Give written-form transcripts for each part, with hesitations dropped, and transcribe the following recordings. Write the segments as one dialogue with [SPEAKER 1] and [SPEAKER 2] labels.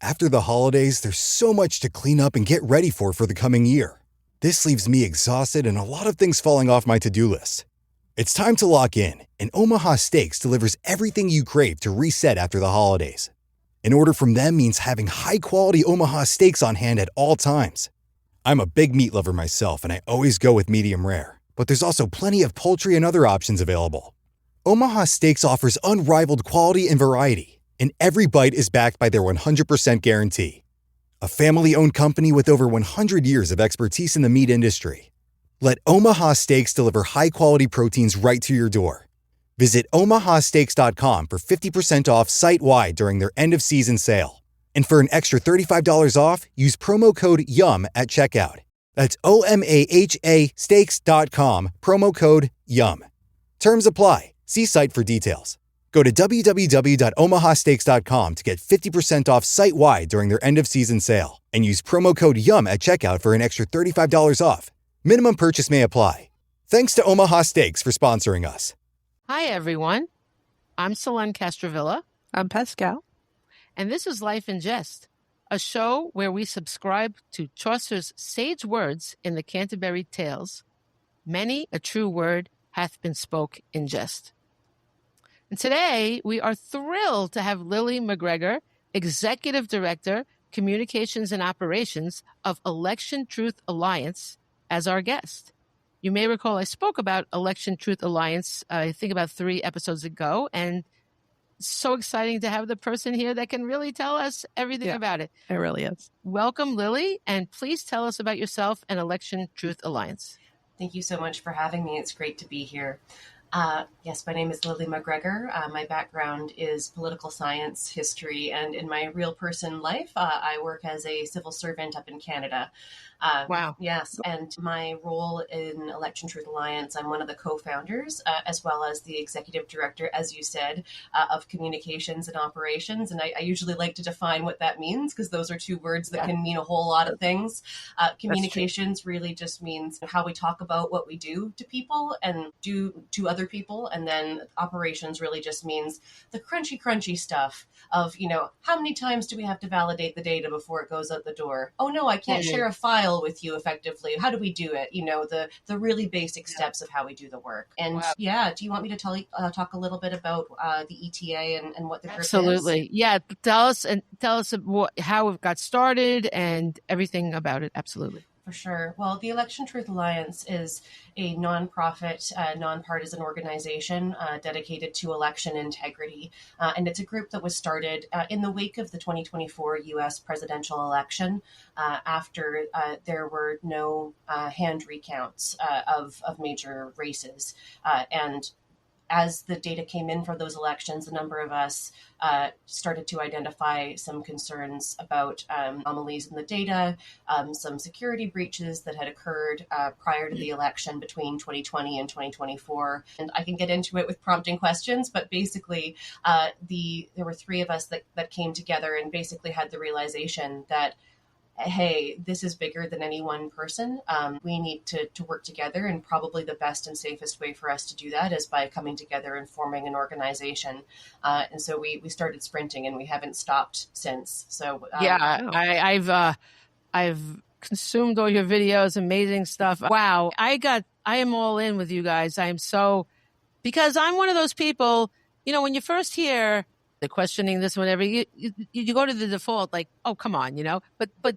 [SPEAKER 1] After the holidays, there's so much to clean up and get ready for the coming year. This leaves me exhausted and a lot of things falling off my to-do list. It's time to lock in, and Omaha Steaks delivers everything you crave to reset after the holidays. An order from them means having high-quality Omaha steaks on hand at all times. I'm a big meat lover myself, and I always go with medium rare. But there's also plenty of poultry and other options available. Omaha Steaks offers unrivaled quality and variety, and every bite is backed by their 100% guarantee. A family-owned company with over 100 years of expertise in the meat industry. Let Omaha Steaks deliver high-quality proteins right to your door. Visit omahasteaks.com for 50% off site-wide during their end-of-season sale. And for an extra $35 off, use promo code YUM at checkout. That's OMAHA steaks.com, promo code YUM. Terms apply. See site for details. Go to www.omahasteaks.com to get 50% off site-wide during their end-of-season sale and use promo code YUM at checkout for an extra $35 off. Minimum purchase may apply. Thanks to Omaha Steaks for sponsoring us.
[SPEAKER 2] Hi, everyone. I'm Selene Castrovilla.
[SPEAKER 3] I'm Pascal.
[SPEAKER 2] And this is Life in Jest, a show where we subscribe to Chaucer's sage words in the Canterbury Tales. Many a true word hath been spoke in jest. And today, we are thrilled to have Lilli McGregor, Executive Director, Communications and Operations of Election Truth Alliance, as our guest. You may recall I spoke about Election Truth Alliance, I think about 3 episodes ago, and so exciting to have the person here that can really tell us everything about it.
[SPEAKER 3] It really is.
[SPEAKER 2] Welcome, Lilli, and please tell us about yourself and Election Truth Alliance.
[SPEAKER 4] Thank you so much for having me. It's great to be here. Yes, my name is Lilli McGregor. My background is political science, history, and in my real person life, I work as a civil servant up in Canada.
[SPEAKER 2] Wow.
[SPEAKER 4] Yes, and my role in Election Truth Alliance, I'm one of the co-founders, as well as the executive director, as you said, of communications and operations. And I usually like to define what that means, because those are 2 words that can mean a whole lot of things. Communications really just means how we talk about what we do to people and do to other people. And then operations really just means the crunchy stuff of, how many times do we have to validate the data before it goes out the door? Oh, no, I can't share a file with you effectively. How do we do it? The really basic steps of how we do the work. And do you want me to talk a little bit about the ETA and what the group
[SPEAKER 2] Absolutely.
[SPEAKER 4] is?
[SPEAKER 2] Yeah. Tell us how it got started and everything about it. Absolutely.
[SPEAKER 4] For sure. Well, the Election Truth Alliance is a nonprofit, nonpartisan organization dedicated to election integrity. And it's a group that was started in the wake of the 2024 U.S. presidential election after there were no hand recounts of major races. And as the data came in for those elections, a number of us started to identify some concerns about anomalies in the data, some security breaches that had occurred prior to the election between 2020 and 2024. And I can get into it with prompting questions, but basically there were 3 of us that came together and basically had the realization that, hey, this is bigger than any one person. We need to work together, and probably the best and safest way for us to do that is by coming together and forming an organization. And so we started sprinting, and we haven't stopped since. So
[SPEAKER 2] I've consumed all your videos, amazing stuff. Wow, I am all in with you guys. Because I'm one of those people, when you first hear the questioning this, whatever, you go to the default, like, oh, come on, but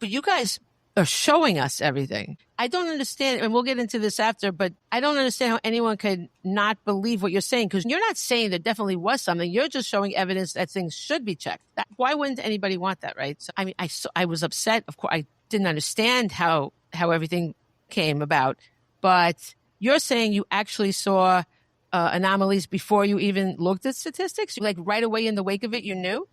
[SPEAKER 2] you guys are showing us everything. I don't understand, and we'll get into this after, but I don't understand how anyone could not believe what you're saying, because you're not saying there definitely was something. You're just showing evidence that things should be checked. Why wouldn't anybody want that, right? So, I mean, I was upset. Of course, I didn't understand how everything came about, but you're saying you actually saw anomalies before you even looked at statistics? Like right away in the wake of it, you knew?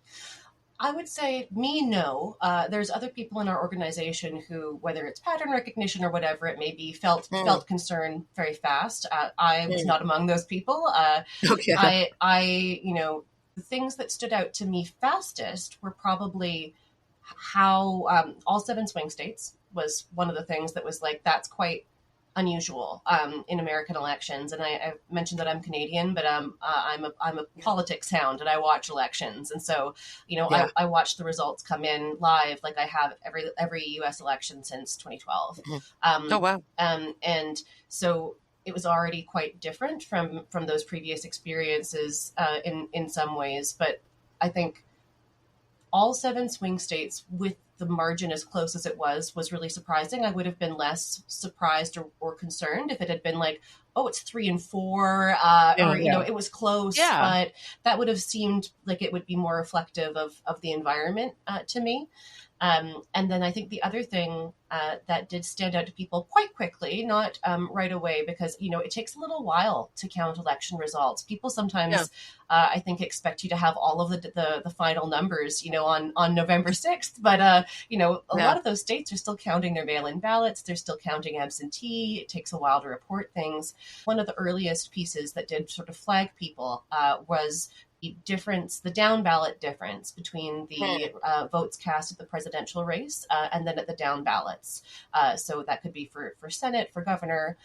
[SPEAKER 4] I would say no. There's other people in our organization who, whether it's pattern recognition or whatever it may be, felt concern very fast. I was not among those people. Okay. The things that stood out to me fastest were probably how all 7 swing states was one of the things that was like, that's quite unusual in American elections. And I've mentioned that I'm Canadian, but I'm a politics hound, and I watch elections. And so,
[SPEAKER 2] Yeah.
[SPEAKER 4] I watch the results come in live, like I have every U.S. election since 2012.
[SPEAKER 2] Oh, wow.
[SPEAKER 4] And so it was already quite different from those previous experiences in some ways. But I think all 7 swing states, with the margin as close as it was really surprising. I would have been less surprised or concerned if it had been like, oh, it's 3 and 4, or it was close.
[SPEAKER 2] Yeah.
[SPEAKER 4] But that would have seemed like it would be more reflective of the environment to me. And then I think the other thing that did stand out to people quite quickly, not right away, because, it takes a little while to count election results. People sometimes, I think, expect you to have all of the final numbers, on November 6th. But, a lot of those states are still counting their mail-in ballots. They're still counting absentee. It takes a while to report things. One of the earliest pieces that did sort of flag people was the down ballot difference between the votes cast at the presidential race and then at the down ballots. So that could be for Senate, for governor.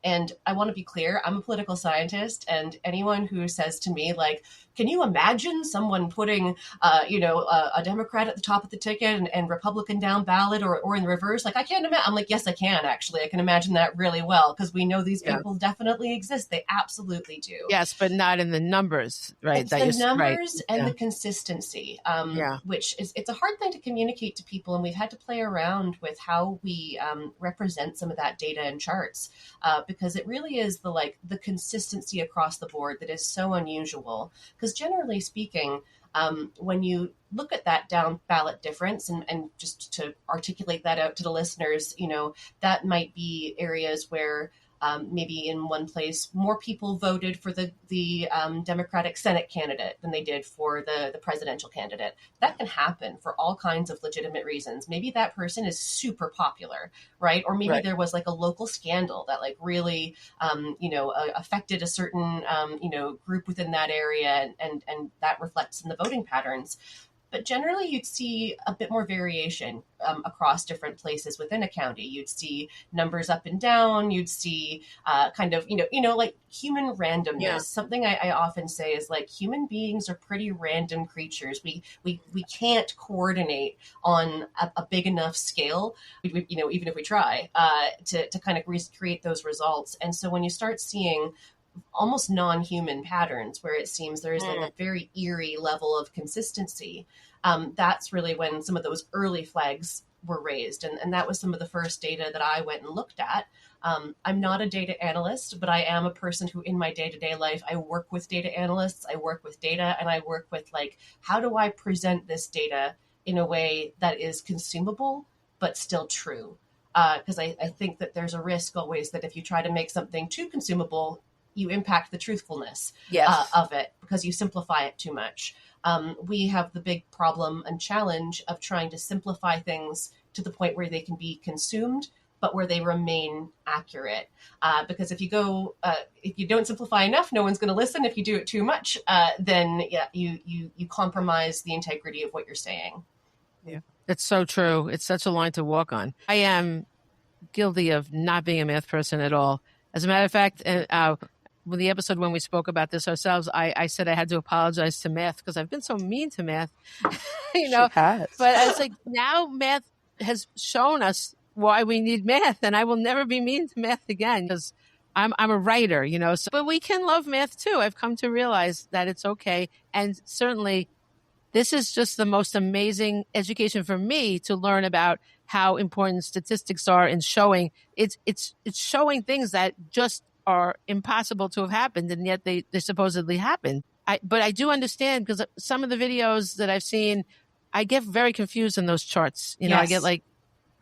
[SPEAKER 4] And I want to be clear, I'm a political scientist, and anyone who says to me, like, can you imagine someone putting, a Democrat at the top of the ticket and Republican down ballot or in the reverse? Like, I can't imagine. I'm like, yes, I can, actually. I can imagine that really well, because we know these people definitely exist. They absolutely do.
[SPEAKER 2] Yes, but not in the numbers, right?
[SPEAKER 4] It's the numbers and the consistency, which it's a hard thing to communicate to people. And we've had to play around with how we represent some of that data and charts, because it really is the consistency across the board that is so unusual. Because generally speaking, when you look at that down ballot difference, and just to articulate that out to the listeners, that might be areas where maybe in one place more people voted for the Democratic Senate candidate than they did for the presidential candidate. That can happen for all kinds of legitimate reasons. Maybe that person is super popular, right? Or maybe there was like a local scandal that really affected a certain group within that area, and that reflects in the voting patterns. But generally, you'd see a bit more variation across different places within a county. You'd see numbers up and down. You'd see kind of, like human randomness. Yeah. Something I often say is like human beings are pretty random creatures. We can't coordinate on a big enough scale, even if we try, to kind of recreate those results. And so when you start seeing almost non-human patterns where it seems there is like a very eerie level of consistency, that's really when some of those early flags were raised. And that was some of the first data that I went and looked at. I'm not a data analyst, but I am a person who in my day-to-day life, I work with data analysts, I work with data, and I work with how do I present this data in a way that is consumable, but still true? Because I think that there's a risk always that if you try to make something too consumable, you impact the truthfulness of it because you simplify it too much. We have the big problem and challenge of trying to simplify things to the point where they can be consumed, but where they remain accurate. Because if you don't simplify enough, no one's going to listen. If you do it too much, then you compromise the integrity of what you're saying.
[SPEAKER 2] Yeah, it's so true. It's such a line to walk on. I am guilty of not being a math person at all. As a matter of fact, with the episode when we spoke about this ourselves, I said I had to apologize to math because I've been so mean to math, She has. But it's like now math has shown us why we need math, and I will never be mean to math again because I'm a writer, So, but we can love math too. I've come to realize that it's okay, and certainly this is just the most amazing education for me to learn about how important statistics are in showing it's showing things that just are impossible to have happened, and yet they supposedly happened. But I do understand because some of the videos that I've seen, I get very confused in those charts. I get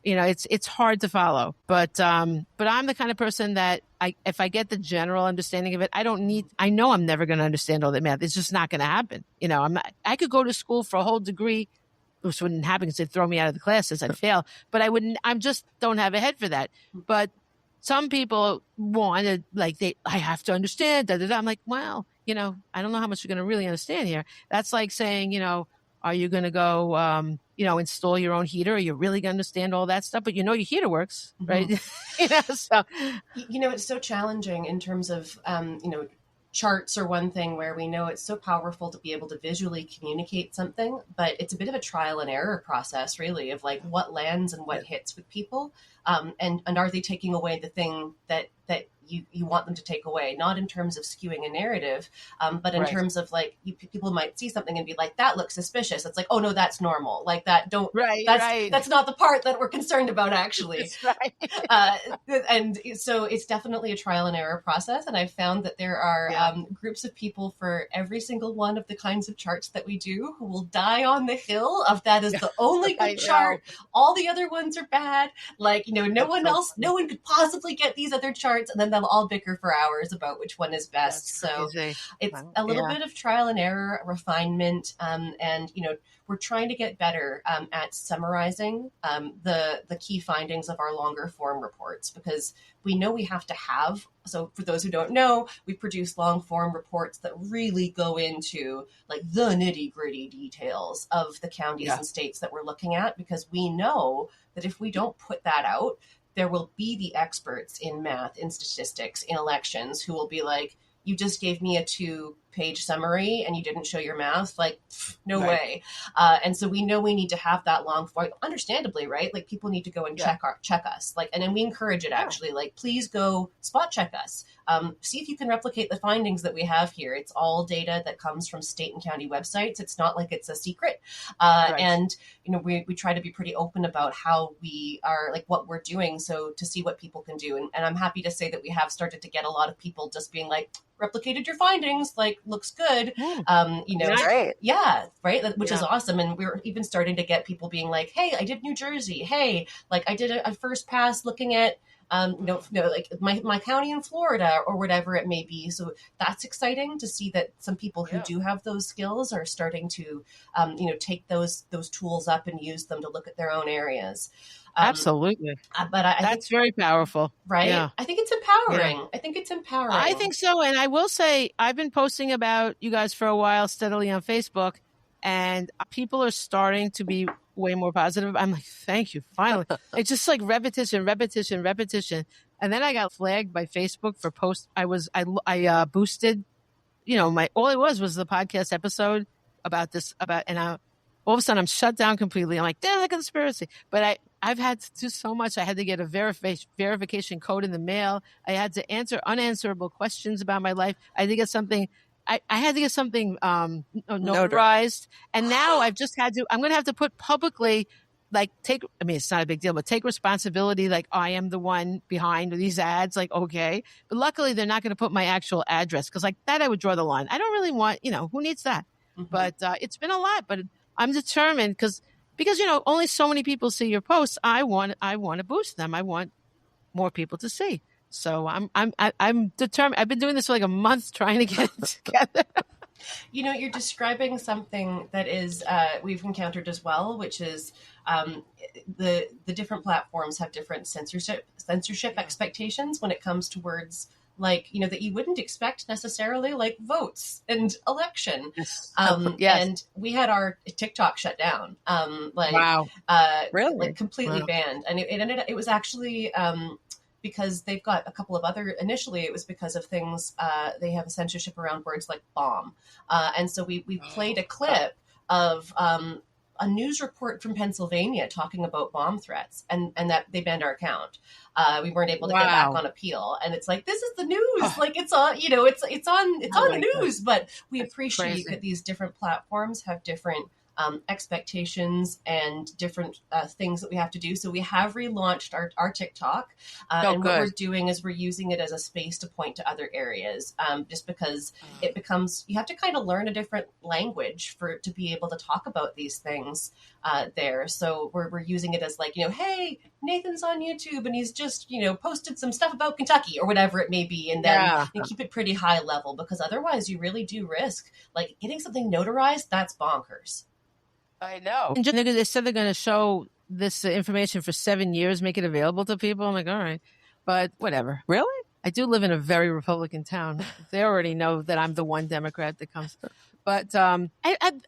[SPEAKER 2] it's hard to follow. But I'm the kind of person that if I get the general understanding of it, I know I'm never going to understand all that math. It's just not going to happen. I could go to school for a whole degree, which wouldn't happen because they'd throw me out of the classes. I'd fail. But I just don't have a head for that. But some people want to, I have to understand, da, da, da. I'm like, well, I don't know how much you're going to really understand here. That's like saying, Are you going to go, install your own heater? Are you really going to understand all that stuff? But your heater works, right? So
[SPEAKER 4] it's so challenging in terms of, charts are one thing where we know it's so powerful to be able to visually communicate something, but it's a bit of a trial and error process, really, of like what lands and what hits with people. And are they taking away the thing that you want them to take away, not in terms of skewing a narrative, but in terms of like people might see something and be like, that looks suspicious. It's like, oh no, that's normal. Like that, that's not the part that we're concerned about actually. And so it's definitely a trial and error process. And I've found that there are groups of people for every single one of the kinds of charts that we do who will die on the hill of that is the only good chart. All the other ones are bad. Like, no one could possibly get these other charts. And then they'll all bicker for hours about which one is best. So it's a little bit of trial and error, refinement, and we're trying to get better at summarizing the key findings of our longer form reports, because we know we have to have. So for those who don't know, we produce long form reports that really go into like the nitty gritty details of the counties and states that we're looking at, because we know that if we don't put that out, there will be the experts in math, in statistics, in elections who will be like, you just gave me a 2-page summary and you didn't show your math. Like, no way. And so we know we need to have that long form, understandably, right? Like people need to go and check us. Like, and then we encourage it actually, like, please go spot check us. See if you can replicate the findings that we have here. It's all data that comes from state and county websites. It's not like it's a secret. And, we try to be pretty open about how we are, like what we're doing. So to see what people can do. And I'm happy to say that we have started to get a lot of people just being like, replicated your findings, like looks good.
[SPEAKER 3] Great.
[SPEAKER 4] Yeah, right. Which is awesome. And we're even starting to get people being like, hey, I did New Jersey. Hey, like I did a first pass looking at, like my county in Florida or whatever it may be. So that's exciting to see that some people who do have those skills are starting to, take those tools up and use them to look at their own areas.
[SPEAKER 2] Absolutely.
[SPEAKER 4] But I
[SPEAKER 2] that's very powerful.
[SPEAKER 4] Right?
[SPEAKER 2] Yeah.
[SPEAKER 4] I think it's empowering. Yeah. I think it's empowering.
[SPEAKER 2] I think so. And I will say, I've been posting about you guys for a while steadily on Facebook, and people are starting to be way more positive. I'm like, thank you. Finally. It's just like repetition. And then I got flagged by Facebook for post. I boosted, all it was the podcast episode about this, and all of a sudden I'm shut down completely. I'm like, damn, a conspiracy. But I've had to do so much. I had to get a verification code in the mail. I had to answer unanswerable questions about my life. I had to get something. I had to get something notarized. And now I'm going to have to put publicly, like it's not a big deal, but take responsibility. Like I am the one behind these ads. Like, okay. But luckily they're not going to put my actual address, because like that I would draw the line. I don't really want, who needs that? Mm-hmm. But it's been a lot, but I'm determined because only so many people see your posts. I want to boost them. I want more people to see. So I'm determined. I've been doing this for like a month trying to get it together.
[SPEAKER 4] You're describing something that is we've encountered as well, which is the different platforms have different censorship expectations when it comes to words like, that you wouldn't expect necessarily, like votes and election.
[SPEAKER 2] Yes.
[SPEAKER 4] And we had our TikTok shut down.
[SPEAKER 2] Wow.
[SPEAKER 4] Really? Like completely banned. And it was actually because they've got a couple of other, initially it was because of things, they have a censorship around words like bomb. And so we played a clip of a news report from Pennsylvania talking about bomb threats, and that they banned our account. We weren't able to get back on appeal, and it's like, this is the news. Like it's on, it's on the news. But we appreciate that these different platforms have different expectations and different things that we have to do. So we have relaunched our TikTok, and what we're doing is we're using it as a space to point to other areas, just because it becomes, you have to kind of learn a different language to be able to talk about these things there. So we're using it as like, hey, Nathan's on YouTube and he's just, posted some stuff about Kentucky or whatever it may be. And then you keep it pretty high level, because otherwise you really do risk like getting something notarized. That's bonkers.
[SPEAKER 2] I know. And they said they're going to show this information for 7 years, make it available to people. I'm like, all right, but whatever.
[SPEAKER 3] Really?
[SPEAKER 2] I do live in a very Republican town. They already know that I'm the one Democrat that comes. But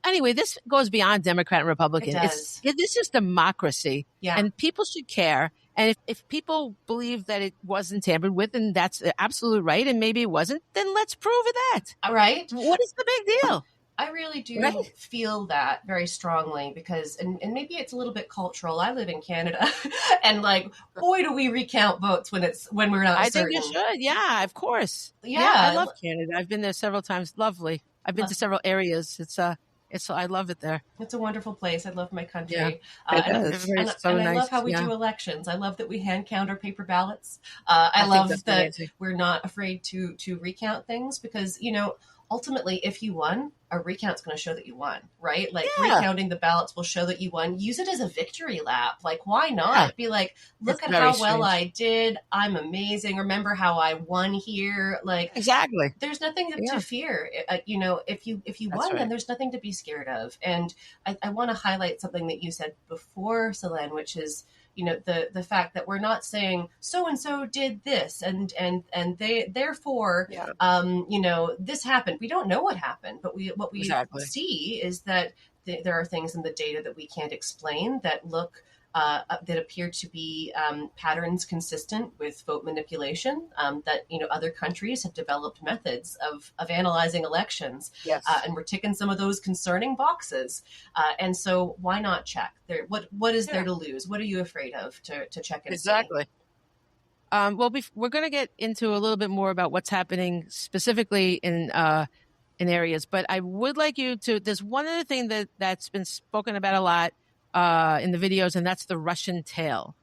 [SPEAKER 2] anyway, this goes beyond Democrat and Republican.
[SPEAKER 4] It does.
[SPEAKER 2] This is democracy,
[SPEAKER 4] Yeah.
[SPEAKER 2] and people should care. And if people believe that it wasn't tampered with, and that's absolute right, and maybe it wasn't, then let's prove that.
[SPEAKER 4] All right.
[SPEAKER 2] What is the big deal?
[SPEAKER 4] I really do feel that very strongly because, and maybe it's a little bit cultural. I live in Canada, and like, boy, do we recount votes when we're not.
[SPEAKER 2] I
[SPEAKER 4] certain.
[SPEAKER 2] think you should. Yeah, of course.
[SPEAKER 4] Yeah,
[SPEAKER 2] I love Canada. I've been there several times. Lovely. I've been to several areas. I love it there.
[SPEAKER 4] It's a wonderful place. I love my country.
[SPEAKER 2] Yeah,
[SPEAKER 4] and I love how we do elections. I love that we hand count our paper ballots. I love that amazing. We're not afraid to recount things because, ultimately, if you won, a recount's going to show that you won, right? Like recounting the ballots will show that you won. Use it as a victory lap. Like, why not? Yeah. Be like, look at how well I did. I'm amazing. Remember how I won here? Like,
[SPEAKER 2] exactly.
[SPEAKER 4] There's nothing to fear. If you won, then there's nothing to be scared of. And I want to highlight something that you said before, Selene, which is, the fact that we're not saying so-and-so did this and they therefore, this happened. We don't know what happened, but what we see is that there are things in the data that we can't explain that that appear to be patterns consistent with vote manipulation, that, other countries have developed methods of analyzing elections.
[SPEAKER 2] Yes.
[SPEAKER 4] And we're ticking some of those concerning boxes. And so why not check? What is there to lose? What are you afraid of to check and
[SPEAKER 2] exactly.
[SPEAKER 4] see?
[SPEAKER 2] Well, we're going to get into a little bit more about what's happening specifically in areas, but I would like you to, there's one other thing that's been spoken about a lot in the videos, and that's the Russian tail.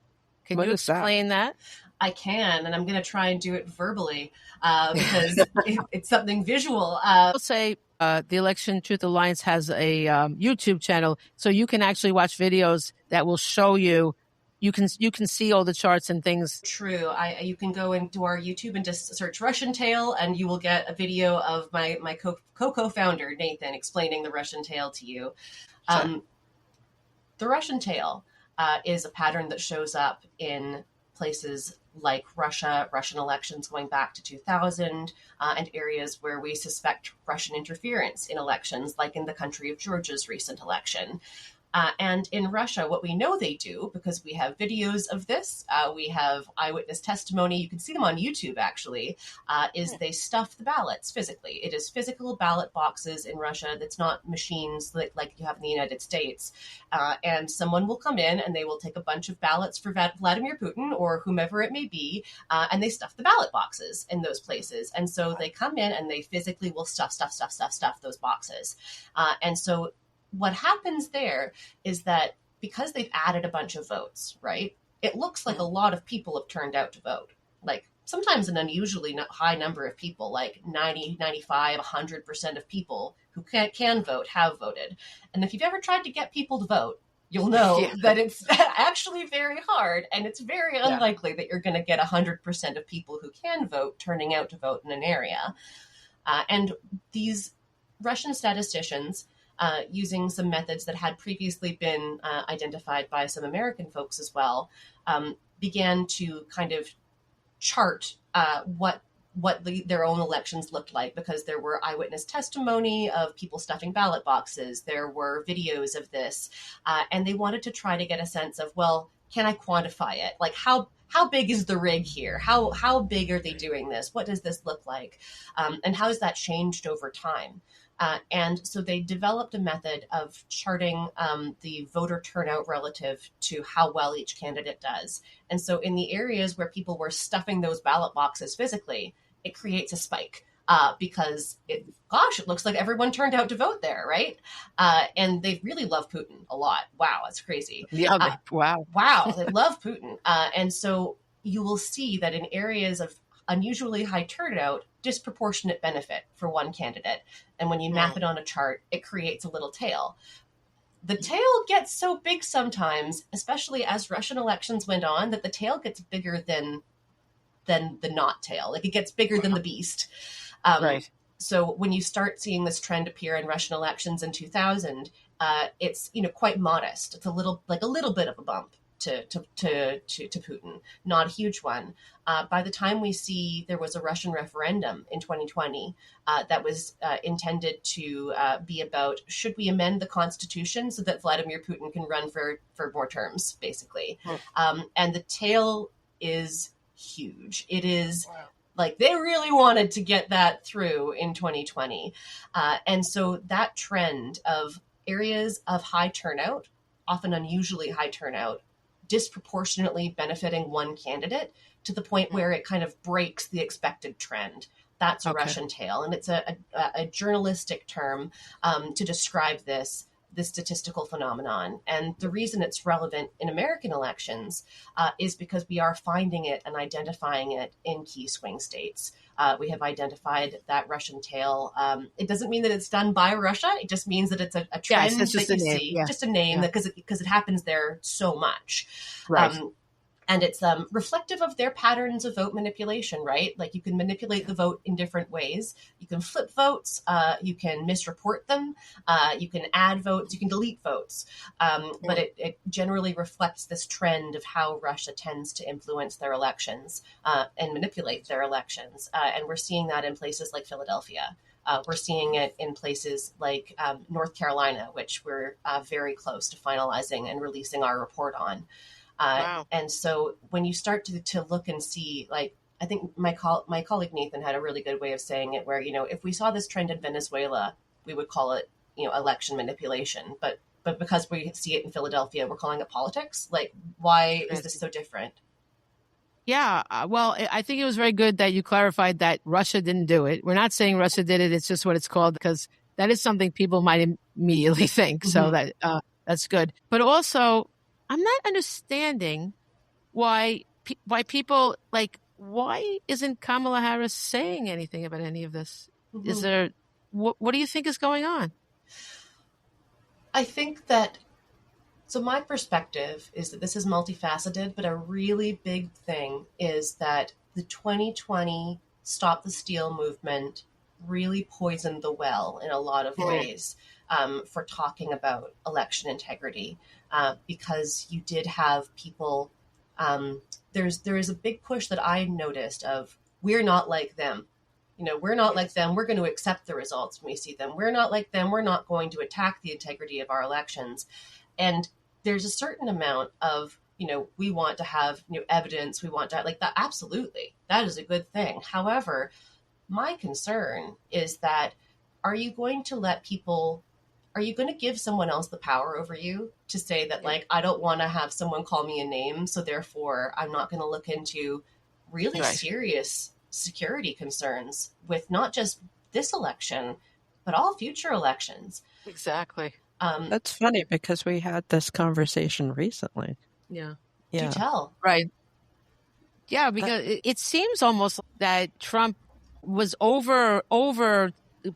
[SPEAKER 2] Can you explain that?
[SPEAKER 4] I can, and I'm going to try and do it verbally because it's something visual.
[SPEAKER 2] I'll say the Election Truth Alliance has a YouTube channel, so you can actually watch videos that will show you. You can see all the charts and things.
[SPEAKER 4] True. You can go into our YouTube and just search Russian tail, and you will get a video of my co-founder Nathan explaining the Russian tail to you. Sure. The Russian tail is a pattern that shows up in places like Russia, Russian elections going back to 2000, and areas where we suspect Russian interference in elections, like in the country of Georgia's recent election. And in Russia, what we know they do, because we have videos of this, we have eyewitness testimony, you can see them on YouTube actually, is they stuff the ballots physically. It is physical ballot boxes in Russia that's not machines like you have in the United States. And someone will come in and they will take a bunch of ballots for Vladimir Putin or whomever it may be, and they stuff the ballot boxes in those places. And so they come in and they physically will stuff those boxes. And so what happens there is that because they've added a bunch of votes, right, it looks like a lot of people have turned out to vote. Like sometimes an unusually high number of people, like 90, 95, 100% of people who can vote have voted. And if you've ever tried to get people to vote, you'll know that it's actually very hard, and it's very unlikely that you're going to get 100% of people who can vote turning out to vote in an area. And these Russian statisticians, using some methods that had previously been identified by some American folks as well, began to kind of chart what their own elections looked like, because there were eyewitness testimony of people stuffing ballot boxes. There were videos of this, and they wanted to try to get a sense of, well, can I quantify it? Like how big is the rig here? How big are they doing this? What does this look like? And how has that changed over time? And so they developed a method of charting the voter turnout relative to how well each candidate does. And so in the areas where people were stuffing those ballot boxes physically, it creates a spike because it looks like everyone turned out to vote there, right? And they really love Putin a lot. Wow, that's crazy.
[SPEAKER 2] Yeah, wow.
[SPEAKER 4] Wow, they love Putin. And so you will see that in areas of unusually high turnout, disproportionate benefit for one candidate. And when you map it on a chart, it creates a little tail. The tail gets so big sometimes, especially as Russian elections went on, that the tail gets bigger than the not tail. Like it gets bigger than the beast.
[SPEAKER 2] Right.
[SPEAKER 4] So when you start seeing this trend appear in Russian elections in 2000, it's quite modest. It's a little bit of a bump to Putin, not a huge one. By the time we see there was a Russian referendum in 2020 that was intended to be about, should we amend the constitution so that Vladimir Putin can run for more terms, basically. And the tail is huge. It is like they really wanted to get that through in 2020. And so that trend of areas of high turnout, often unusually high turnout, disproportionately benefiting one candidate to the point where it kind of breaks the expected trend. That's a Russian tail. And it's a journalistic term to describe this statistical phenomenon. And the reason it's relevant in American elections is because we are finding it and identifying it in key swing states. We have identified that Russian tail. It doesn't mean that it's done by Russia. It just means that it's a trend that you see, just a name, because it happens there so much.
[SPEAKER 2] Right.
[SPEAKER 4] And it's reflective of their patterns of vote manipulation, right? Like you can manipulate the vote in different ways. You can flip votes. You can misreport them. You can add votes. You can delete votes. But it generally reflects this trend of how Russia tends to influence their elections and manipulate their elections. And we're seeing that in places like Philadelphia. We're seeing it in places like North Carolina, which we're very close to finalizing and releasing our report on.
[SPEAKER 2] Wow.
[SPEAKER 4] And so when you start to look and see, like, I think my colleague Nathan had a really good way of saying it, where, if we saw this trend in Venezuela, we would call it, election manipulation. But because we see it in Philadelphia, we're calling it politics. Like, why is this so different?
[SPEAKER 2] Yeah, well, I think it was very good that you clarified that Russia didn't do it. We're not saying Russia did it. It's just what it's called, because that is something people might immediately think. So that's good. But also, I'm not understanding why people, like, why isn't Kamala Harris saying anything about any of this? Is there, what do you think is going on?
[SPEAKER 4] I think that, so my perspective is that this is multifaceted, but a really big thing is that the 2020 Stop the Steal movement really poisoned the well in a lot of ways for talking about election integrity. Because you did have people, there is a big push that I noticed of, we're not like them. We're not like them. We're going to accept the results when we see them. We're not like them. We're not going to attack the integrity of our elections. And there's a certain amount of, we want to have evidence. We want to, like, that. Absolutely. That is a good thing. However, my concern is that, are you going to give someone else the power over you to say that, like, I don't want to have someone call me a name, so therefore I'm not going to look into really serious security concerns with not just this election, but all future elections?
[SPEAKER 2] Exactly.
[SPEAKER 3] That's funny, because we had this conversation recently.
[SPEAKER 2] Yeah.
[SPEAKER 4] Do tell.
[SPEAKER 2] Right. Yeah, because it seems almost that Trump was over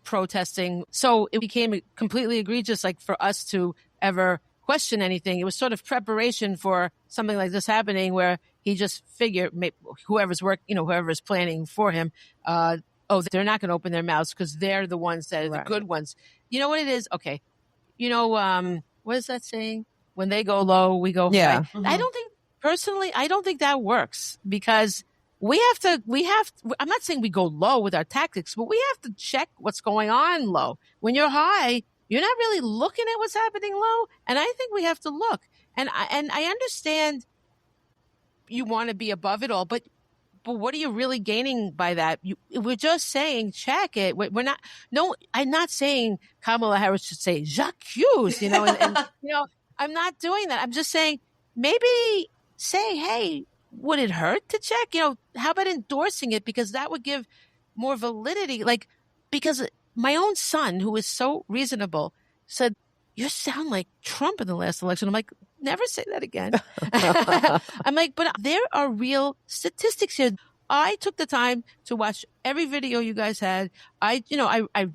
[SPEAKER 2] protesting, so it became completely egregious, like, for us to ever question anything. It was sort of preparation for something like this happening, where he just figured whoever's planning for him, they're not going to open their mouths because they're the ones that are the good ones. You know what it is? Okay. What is that saying? When they go low, we go high. I don't think that works, because we have to, I'm not saying we go low with our tactics, but we have to check what's going on low. When you're high, you're not really looking at what's happening low. And I think we have to look. And I understand you want to be above it all, but what are you really gaining by that? We're just saying, check it. We're not, I'm not saying Kamala Harris should say, j'accuse, and I'm not doing that. I'm just saying, maybe say, hey, would it hurt to check? How about endorsing it? Because that would give more validity. Like, because my own son, who is so reasonable, said, you sound like Trump in the last election. I'm like, never say that again. I'm like, but there are real statistics here. I took the time to watch every video you guys had. I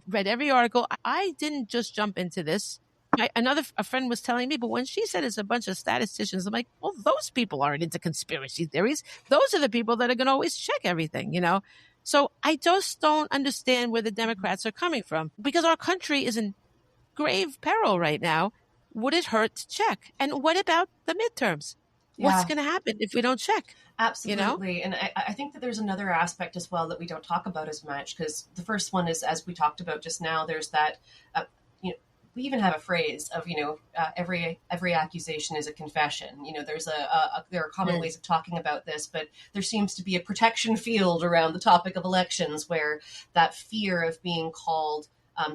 [SPEAKER 2] read every article. I didn't just jump into this. A friend was telling me, but when she said it's a bunch of statisticians, I'm like, well, those people aren't into conspiracy theories. Those are the people that are going to always check everything, So I just don't understand where the Democrats are coming from, because our country is in grave peril right now. Would it hurt to check? And what about the midterms? what's going to happen if we don't check?
[SPEAKER 4] Absolutely. And I think that there's another aspect as well that we don't talk about as much, because the first one is, as we talked about just now, there's that, we even have a phrase of, every accusation is a confession. There are common ways of talking about this, but there seems to be a protection field around the topic of elections where that fear of being called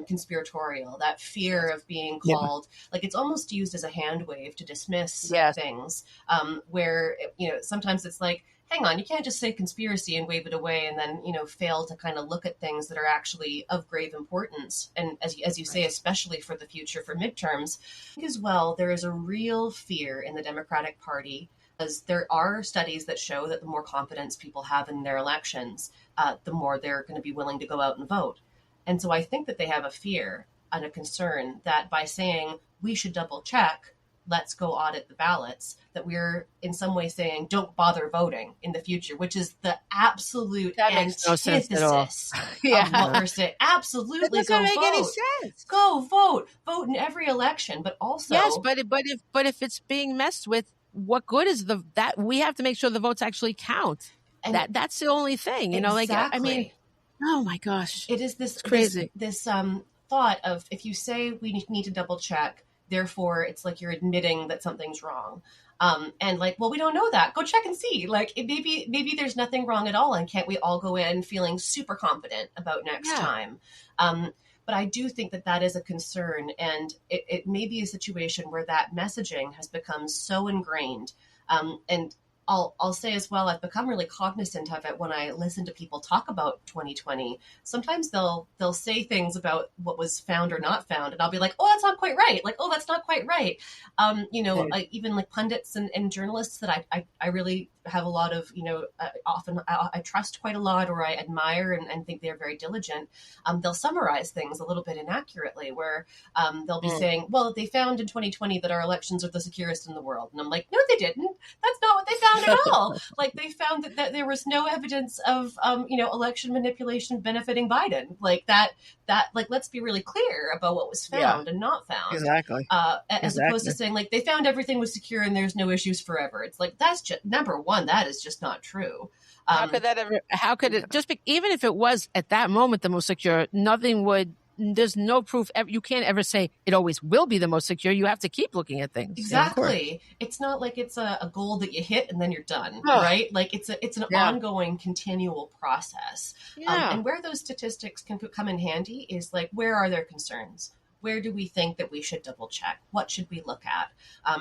[SPEAKER 4] conspiratorial, that fear of being called, like it's almost used as a hand wave to dismiss things, where, sometimes it's like, hang on, you can't just say conspiracy and wave it away and then, fail to kind of look at things that are actually of grave importance. And as you say, especially for the future, for midterms as well, there is a real fear in the Democratic Party, as there are studies that show that the more confidence people have in their elections, the more they're going to be willing to go out and vote. And so I think that they have a fear and a concern that by saying we should double check, let's go audit the ballots, that we're in some way saying don't bother voting in the future, which is the absolute antithesis of what we're saying. Absolutely,
[SPEAKER 2] go make
[SPEAKER 4] vote.
[SPEAKER 2] Any sense.
[SPEAKER 4] Go vote in every election, but also
[SPEAKER 2] but if it's being messed with, what good is that? We have to make sure the votes actually count. And that's the only thing,
[SPEAKER 4] exactly.
[SPEAKER 2] Oh my gosh,
[SPEAKER 4] it is this
[SPEAKER 2] crazy
[SPEAKER 4] this thought of, if you say we need to double check, therefore it's like you're admitting that something's wrong. And like, well, we don't know that. Go check and see. Like, maybe there's nothing wrong at all, and can't we all go in feeling super confident about next time? But I do think that is a concern, and it may be a situation where that messaging has become so ingrained. And I'll say as well, I've become really cognizant of it when I listen to people talk about 2020. Sometimes they'll say things about what was found or not found, and I'll be like, oh, that's not quite right. Like, oh, that's not quite right. Even like pundits and journalists that I really have a lot of, often I trust quite a lot, or I admire and think they're very diligent. They'll summarize things a little bit inaccurately, where they'll be saying, well, they found in 2020 that our elections are the securest in the world. And I'm like, no, they didn't. That's not what they found at all. Like, they found that there was no evidence of, election manipulation benefiting Biden. Like that, like, let's be really clear about what was found and not found.
[SPEAKER 2] Exactly.
[SPEAKER 4] As opposed to saying, like, they found everything was secure and there's no issues forever. It's like, that's just, number one, that is just not true.
[SPEAKER 2] How could it just be, even if it was at that moment the most secure, there's no proof. You can't ever say it always will be the most secure. You have to keep looking at things.
[SPEAKER 4] Exactly. It's not like it's a goal that you hit and then you're done, right? Like, it's an ongoing, continual process. And where those statistics can come in handy is like, where are their concerns? Where do we think that we should double check? What should we look at?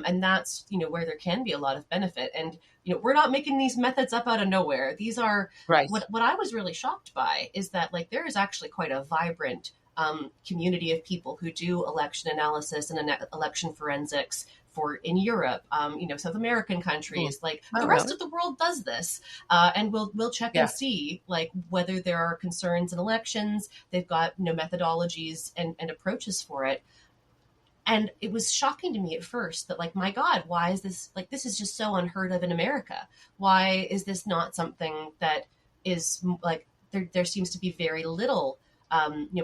[SPEAKER 4] And that's, where there can be a lot of benefit. And, we're not making these methods up out of nowhere. These are what I was really shocked by is that, like, there is actually quite a vibrant community of people who do election analysis and election forensics in Europe, South American countries, like the rest of the world does this. And we'll check and see, like, whether there are concerns in elections. They've got, methodologies and approaches for it. And it was shocking to me at first that, like, my God, why is this, like, this is just so unheard of in America. Why is this not something that is, like, there seems to be very little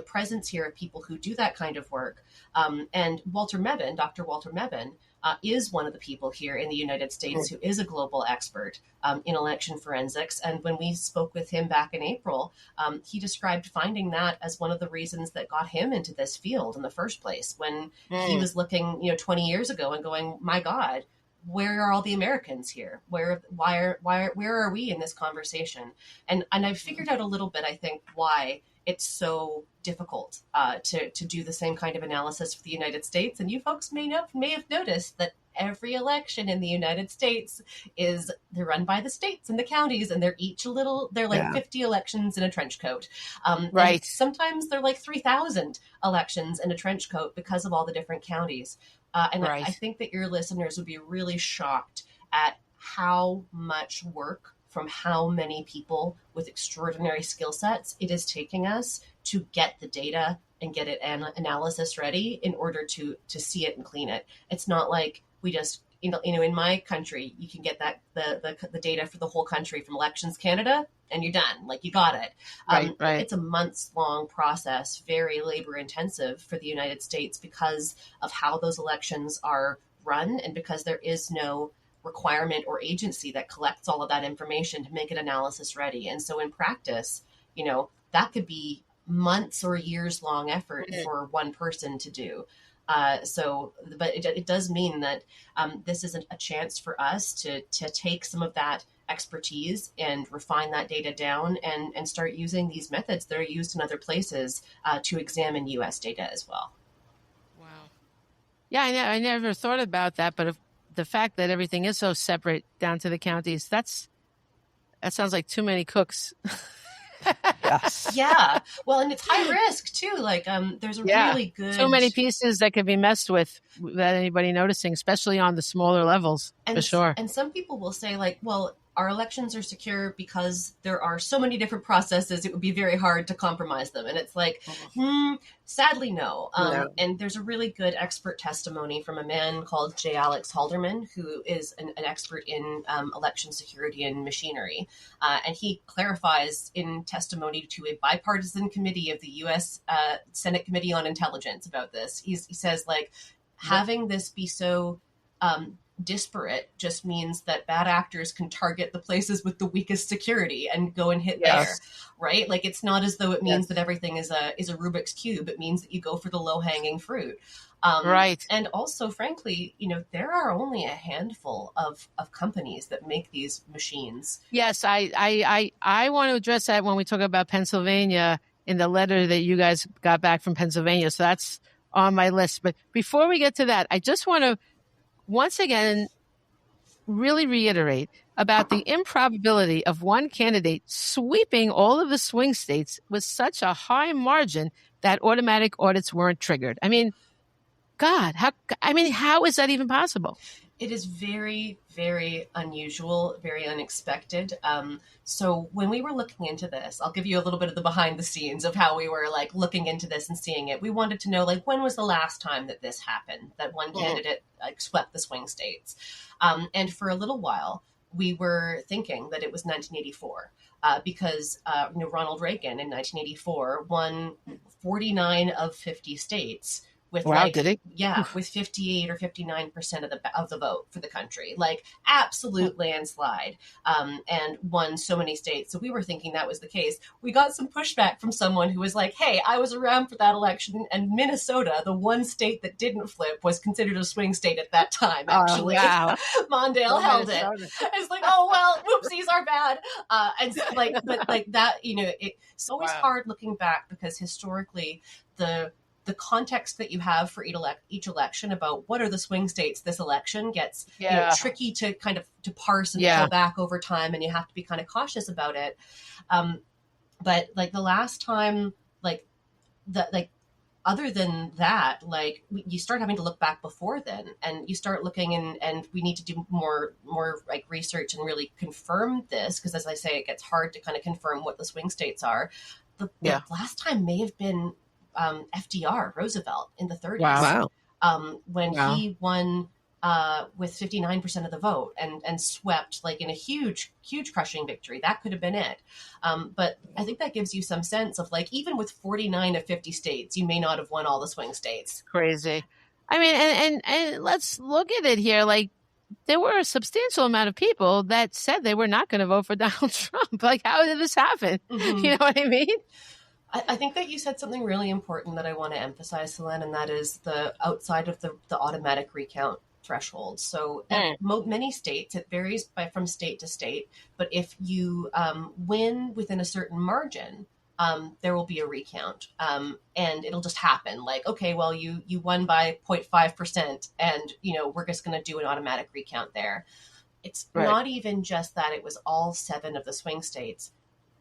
[SPEAKER 4] presence here of people who do that kind of work. And Dr. Walter Mebane, is one of the people here in the United States who is a global expert in election forensics. And when we spoke with him back in April, he described finding that as one of the reasons that got him into this field in the first place, when he was looking, 20 years ago and going, my God, where are all the Americans here? Where are we in this conversation? And I've figured out a little bit, I think, why it's so difficult to do the same kind of analysis for the United States. And you folks may have noticed that every election in the United States they're run by the states and the counties, and they're 50 elections in a trench coat. Right. Sometimes they're like 3,000 elections in a trench coat because of all the different counties. I think that your listeners would be really shocked at how much work from how many people with extraordinary skill sets it is taking us to get the data and get it analysis ready in order to see it and clean it. It's not like we just, in my country, you can get that the data for the whole country from Elections Canada and you're done. Like, you got it. Right. It's a months long process, very labor intensive for the United States because of how those elections are run and because there is no requirement or agency that collects all of that information to make it analysis ready. And so in practice, that could be months or years long effort for one person to do. But it does mean that this is a chance for us to take some of that expertise and refine that data down and start using these methods that are used in other places to examine U.S. data as well.
[SPEAKER 2] Wow. Yeah, I never thought about that, but if the fact that everything is so separate down to the counties, that sounds like too many cooks.
[SPEAKER 3] Yes.
[SPEAKER 4] Yeah. Well, and it's high risk too. Like, there's a really good...
[SPEAKER 2] So many pieces that could be messed with without anybody noticing, especially on the smaller levels, for sure.
[SPEAKER 4] And some people will say like, well, our elections are secure because there are so many different processes. It would be very hard to compromise them. And it's like, sadly, no.
[SPEAKER 3] No.
[SPEAKER 4] And there's a really good expert testimony from a man called J. Alex Halderman, who is an expert in election security and machinery. And he clarifies in testimony to a bipartisan committee of the U.S. Senate Committee on Intelligence about this. He says, like, having this be so disparate just means that bad actors can target the places with the weakest security and go and hit there, right? Like, it's not as though it means that everything is a Rubik's Cube. It means that you go for the low-hanging fruit.
[SPEAKER 2] Right.
[SPEAKER 4] And also, frankly, there are only a handful of companies that make these machines.
[SPEAKER 2] Yes, I want to address that when we talk about Pennsylvania in the letter that you guys got back from Pennsylvania. So that's on my list. But before we get to that, I just want to once again really reiterate about the improbability of one candidate sweeping all of the swing states with such a high margin that automatic audits weren't triggered. I mean, God, how is that even possible?
[SPEAKER 4] It is very, very unusual, very unexpected. So when we were looking into this, I'll give you a little bit of the behind the scenes of how we were like looking into this and seeing it. We wanted to know, like, when was the last time that this happened, that one candidate like swept the swing states? And for a little while, we were thinking that it was 1984. Because Ronald Reagan in 1984 won 49 of 50 states with
[SPEAKER 2] did he?
[SPEAKER 4] Yeah, with 58 or 59% of the vote for the country, like absolute landslide, and won so many states. So we were thinking that was the case. We got some pushback from someone who was like, "Hey, I was around for that election, and Minnesota, the one state that didn't flip, was considered a swing state at that time. Actually, Mondale held it." It's like, oh well, whoopsies, are bad. And so, but that, it's always hard looking back because historically the context that you have for each election about what are the swing states this election gets tricky to kind of to parse and pull back over time, and you have to be kind of cautious about it. But like the last time, other than that, you start having to look back before then, and you start looking and we need to do more like research and really confirm this, because as I say, it gets hard to kind of confirm what the swing states are. The last time may have been FDR, Roosevelt, in the 30s.
[SPEAKER 3] Wow.
[SPEAKER 4] When he won with 59% of the vote and swept like in a huge crushing victory. That could have been it. But I think that gives you some sense of like, even with 49 of 50 states, you may not have won all the swing states.
[SPEAKER 2] Crazy. I mean, and let's look at it here. Like, there were a substantial amount of people that said they were not going to vote for Donald Trump. Like, how did this happen? Mm-hmm. You know what I mean?
[SPEAKER 4] I think that you said something really important that I want to emphasize, Selene, and that is the outside of the automatic recount threshold. So at many states, it varies from state to state, but if you win within a certain margin, there will be a recount, and it'll just happen. Like, okay, well, you won by 0.5%, and we're just going to do an automatic recount there. It's not even just that; it was all 7 of the swing states.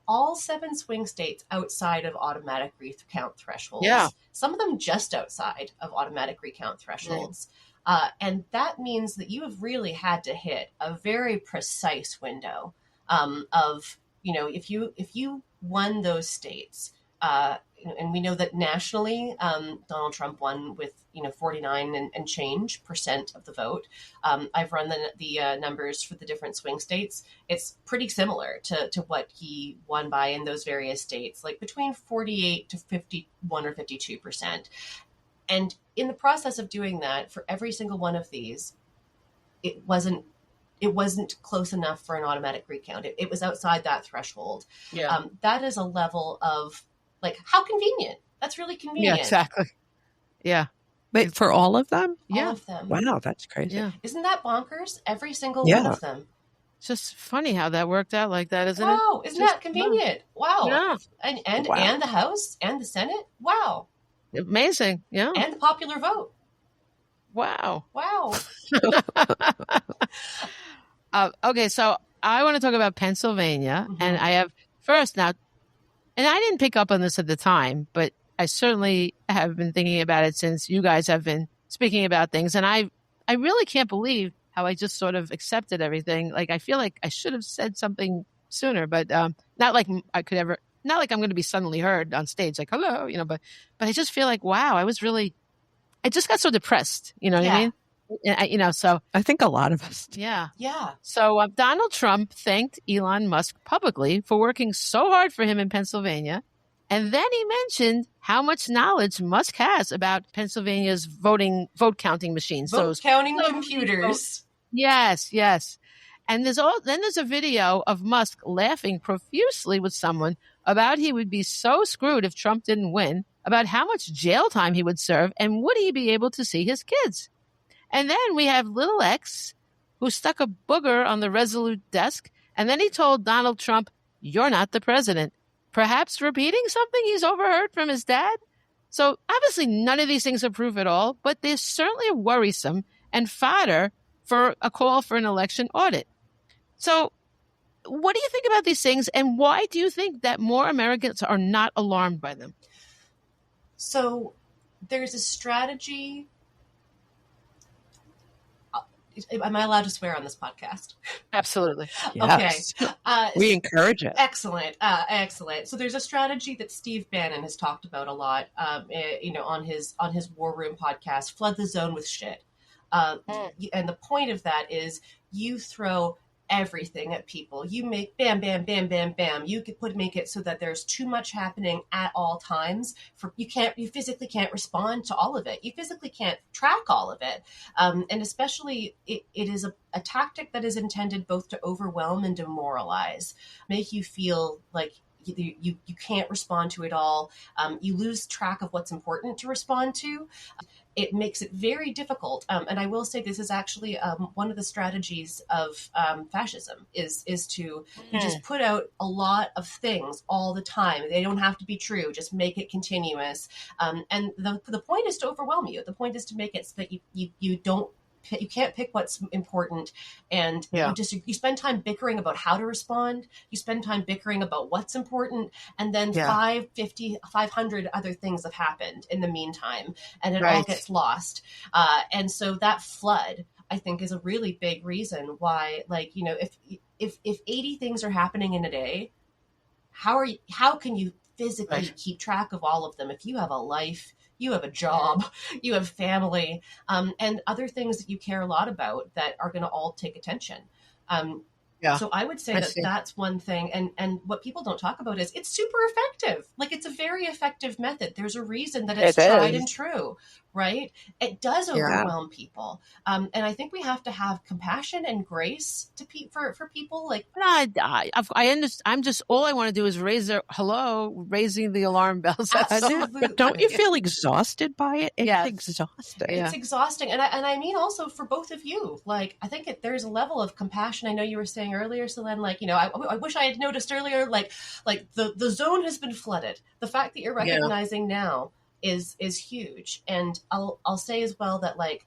[SPEAKER 4] All 7 swing states outside of automatic recount thresholds. Yeah. Some of them just outside of automatic recount thresholds. And that means that you have really had to hit a very precise window of, if you won those states, and we know that nationally, Donald Trump won with 49 and change % of the vote. I've run the numbers for the different swing states. It's pretty similar to what he won by in those various states, like between 48 to 51 or 52%. And in the process of doing that, for every single one of these, it it wasn't close enough for an automatic recount. It was outside that threshold.
[SPEAKER 2] Yeah.
[SPEAKER 4] That is a level of like, how convenient. That's really convenient.
[SPEAKER 2] Yeah, exactly. Yeah.
[SPEAKER 3] Wait, for all of them?
[SPEAKER 2] Yeah.
[SPEAKER 4] All of them.
[SPEAKER 3] Wow, that's crazy.
[SPEAKER 2] Yeah.
[SPEAKER 4] Isn't that bonkers? Every single
[SPEAKER 3] Yeah.
[SPEAKER 4] one of them.
[SPEAKER 2] It's just funny how that worked out like that, isn't it?
[SPEAKER 4] Wow, isn't that convenient? Wow.
[SPEAKER 2] Yeah.
[SPEAKER 4] And
[SPEAKER 3] Wow.
[SPEAKER 4] the House and the Senate. Wow.
[SPEAKER 2] Amazing. Yeah.
[SPEAKER 4] And the popular vote.
[SPEAKER 2] Wow.
[SPEAKER 4] Wow.
[SPEAKER 2] Okay, so I want to talk about Pennsylvania, and I have first now, and I didn't pick up on this at the time, but I certainly have been thinking about it since you guys have been speaking about things, and I really can't believe how I just sort of accepted everything. Like, I feel like I should have said something sooner, but not like I could ever, not like I'm going to be suddenly heard on stage, like, hello, but I just feel like, wow, I just got so depressed, you know what I mean? So
[SPEAKER 3] I think a lot of us do.
[SPEAKER 2] yeah.
[SPEAKER 4] Yeah.
[SPEAKER 2] So Donald Trump thanked Elon Musk publicly for working so hard for him in Pennsylvania. And then he mentioned how much knowledge Musk has about Pennsylvania's vote counting machines.
[SPEAKER 4] Vote counting computers.
[SPEAKER 2] Yes. And there's a video of Musk laughing profusely with someone about he would be so screwed if Trump didn't win, about how much jail time he would serve, and would he be able to see his kids. And then we have little X, who stuck a booger on the Resolute desk, and then he told Donald Trump, "You're not the president," perhaps repeating something he's overheard from his dad. So obviously none of these things are proof at all, but they're certainly worrisome and fodder for a call for an election audit. So what do you think about these things, and why do you think that more Americans are not alarmed by them?
[SPEAKER 4] So there's a strategy. Am I allowed to swear on this podcast?
[SPEAKER 2] Absolutely.
[SPEAKER 3] Yes.
[SPEAKER 4] Okay.
[SPEAKER 3] We encourage it.
[SPEAKER 4] Excellent. Excellent. So there's a strategy that Steve Bannon has talked about a lot, on his War Room podcast, Flood the Zone with Shit. And the point of that is you throw everything at people. You make bam, bam, bam, bam, bam. You could make it so that there's too much happening at all times. You physically can't respond to all of it. You physically can't track all of it. And especially it is a tactic that is intended both to overwhelm and demoralize, make you feel like you can't respond to it all. You lose track of what's important to respond to. It makes it very difficult. And I will say this is actually one of the strategies of fascism is to you just put out a lot of things all the time. They don't have to be true. Just make it continuous. And the point is to overwhelm you. The point is to make it so that you can't pick what's important, and you spend time bickering about how to respond. You spend time bickering about what's important, and then 500 other things have happened in the meantime, and it all gets lost. And so that flood, I think, is a really big reason why, if 80 things are happening in a day, how can you physically keep track of all of them if you have a life? You have a job, you have family, and other things that you care a lot about that are going to all take attention. So I would say that's one thing. And what people don't talk about is it's super effective. Like, it's a very effective method. There's a reason that it's tried and true, right? It does overwhelm people. And I think we have to have compassion and grace for people. Like,
[SPEAKER 2] I understand. All I want to do is raising the alarm bells.
[SPEAKER 3] But don't you feel exhausted by it? It's exhausting.
[SPEAKER 4] It's exhausting. And I mean also for both of you, like, I think there's a level of compassion. I know you were saying earlier, Selene, like, I wish I had noticed earlier, like the zone has been flooded. The fact that you're recognizing now is huge. And I'll say as well that, like,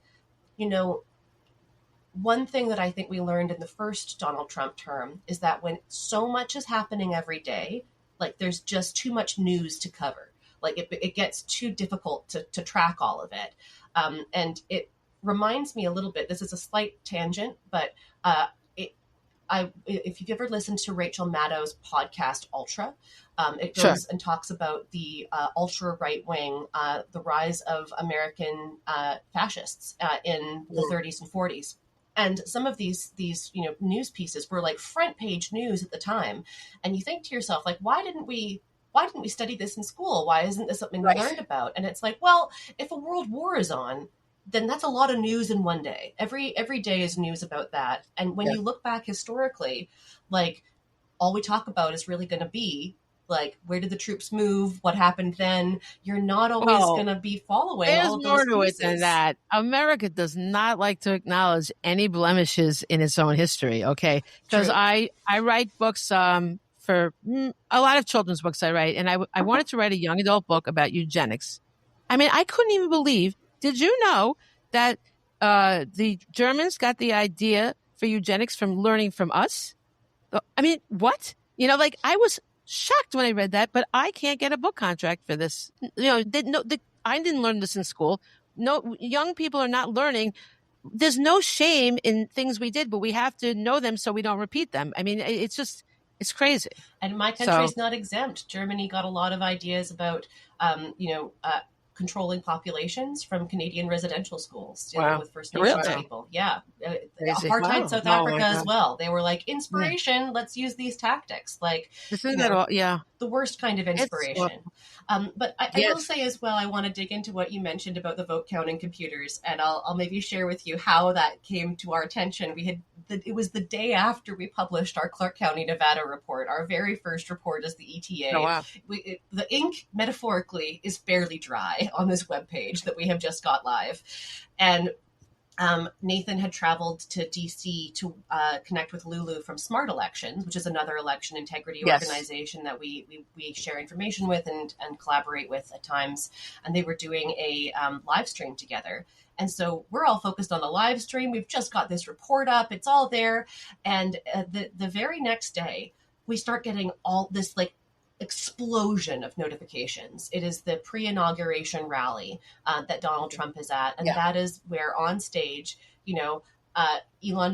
[SPEAKER 4] one thing that I think we learned in the first Donald Trump term is that when so much is happening every day, like, there's just too much news to cover. Like, it gets too difficult to track all of it. And it reminds me a little bit, this is a slight tangent, but if you've ever listened to Rachel Maddow's podcast, Ultra, it goes and talks about the ultra right wing, the rise of American fascists in the 30s and 40s. And some of these news pieces were like front page news at the time. And you think to yourself, like, why didn't we study this in school? Why isn't this something we learned about? And it's like, well, if a world war is on, then that's a lot of news in one day. Every day is news about that. And when you look back historically, like all we talk about is really going to be like, where did the troops move? What happened then? You're not always going to be following
[SPEAKER 2] there's
[SPEAKER 4] all of those
[SPEAKER 2] more to
[SPEAKER 4] pieces.
[SPEAKER 2] it than that. America does not like to acknowledge any blemishes in its own history. Okay. Because I write books, for a lot of children's books I write. And I wanted to write a young adult book about eugenics. I mean, I couldn't even believe, did you know that the Germans got the idea for eugenics from learning from us? I mean, what? You know, like I was shocked when I read that, but I can't get a book contract for this. You know, I didn't learn this in school. No, young people are not learning. There's no shame in things we did, but we have to know them so we don't repeat them. I mean, it's crazy.
[SPEAKER 4] And my country is not exempt. Germany got a lot of ideas about, controlling populations from Canadian residential schools dealing with First Nations people. Yeah. Apartheid South Africa as well. They were like, inspiration, let's use these tactics. Like,
[SPEAKER 2] isn't that all? Yeah.
[SPEAKER 4] The worst kind of inspiration. But I will say as well, I want to dig into what you mentioned about the vote counting computers, and I'll maybe share with you how that came to our attention. It was the day after we published our Clark County, Nevada report, our very first report as the ETA.
[SPEAKER 2] Oh, wow.
[SPEAKER 4] The ink, metaphorically, is barely dry on this webpage that we have just got live. And Nathan had traveled to DC to connect with Lulu from Smart Elections, which is another election integrity organization that we share information with and collaborate with at times. And they were doing a live stream together. And so we're all focused on the live stream. We've just got this report up. It's all there. And the very next day, we start getting all this like explosion of notifications. It is the pre-inauguration rally that Donald Trump is at. And that is where on stage, Elon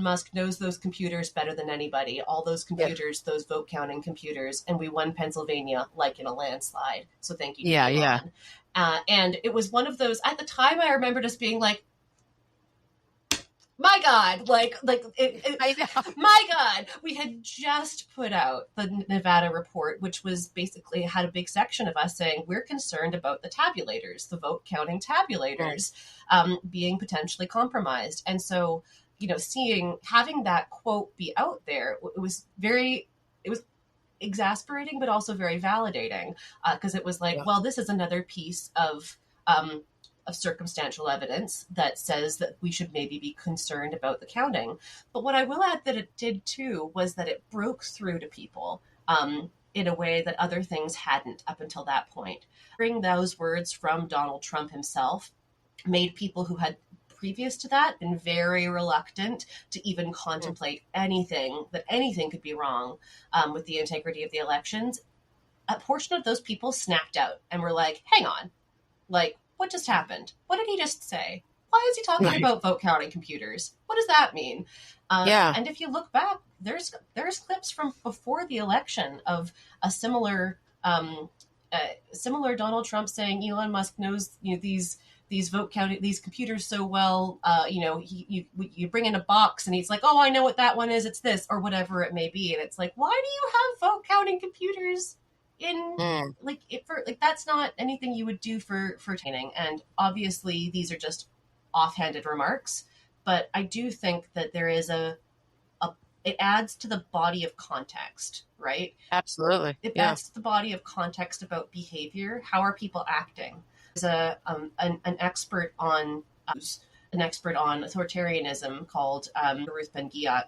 [SPEAKER 4] Musk knows those computers better than anybody. All those computers, those vote counting computers. And we won Pennsylvania like in a landslide. So thank you. Elon. And it was one of those, at the time, I remember just being like, my God, my God, we had just put out the Nevada report, which was basically had a big section of us saying we're concerned about the tabulators, the vote counting tabulators being potentially compromised. And so, having that quote be out there, it was exasperating, but also very validating because it was like, well, this is another piece of circumstantial evidence that says that we should maybe be concerned about the counting. But what I will add that it did too was that it broke through to people in a way that other things hadn't up until that point. Hearing those words from Donald Trump himself made people who had previous to that been very reluctant to even contemplate anything could be wrong with the integrity of the elections. A portion of those people snapped out and were like, hang on, like, what just happened? What did he just say? Why is he talking about vote counting computers? What does that mean? And if you look back, there's clips from before the election of a similar Donald Trump saying Elon Musk knows these vote counting these computers so well. You bring in a box and he's like, oh, I know what that one is. It's this or whatever it may be. And it's like, why do you have vote counting computers? That's not anything you would do for training. And obviously these are just offhanded remarks, but I do think that there is it adds to the body of context, right? Absolutely. It adds to the body of context about behavior. How are people acting? There's an expert on authoritarianism called Ruth Ben-Ghiat.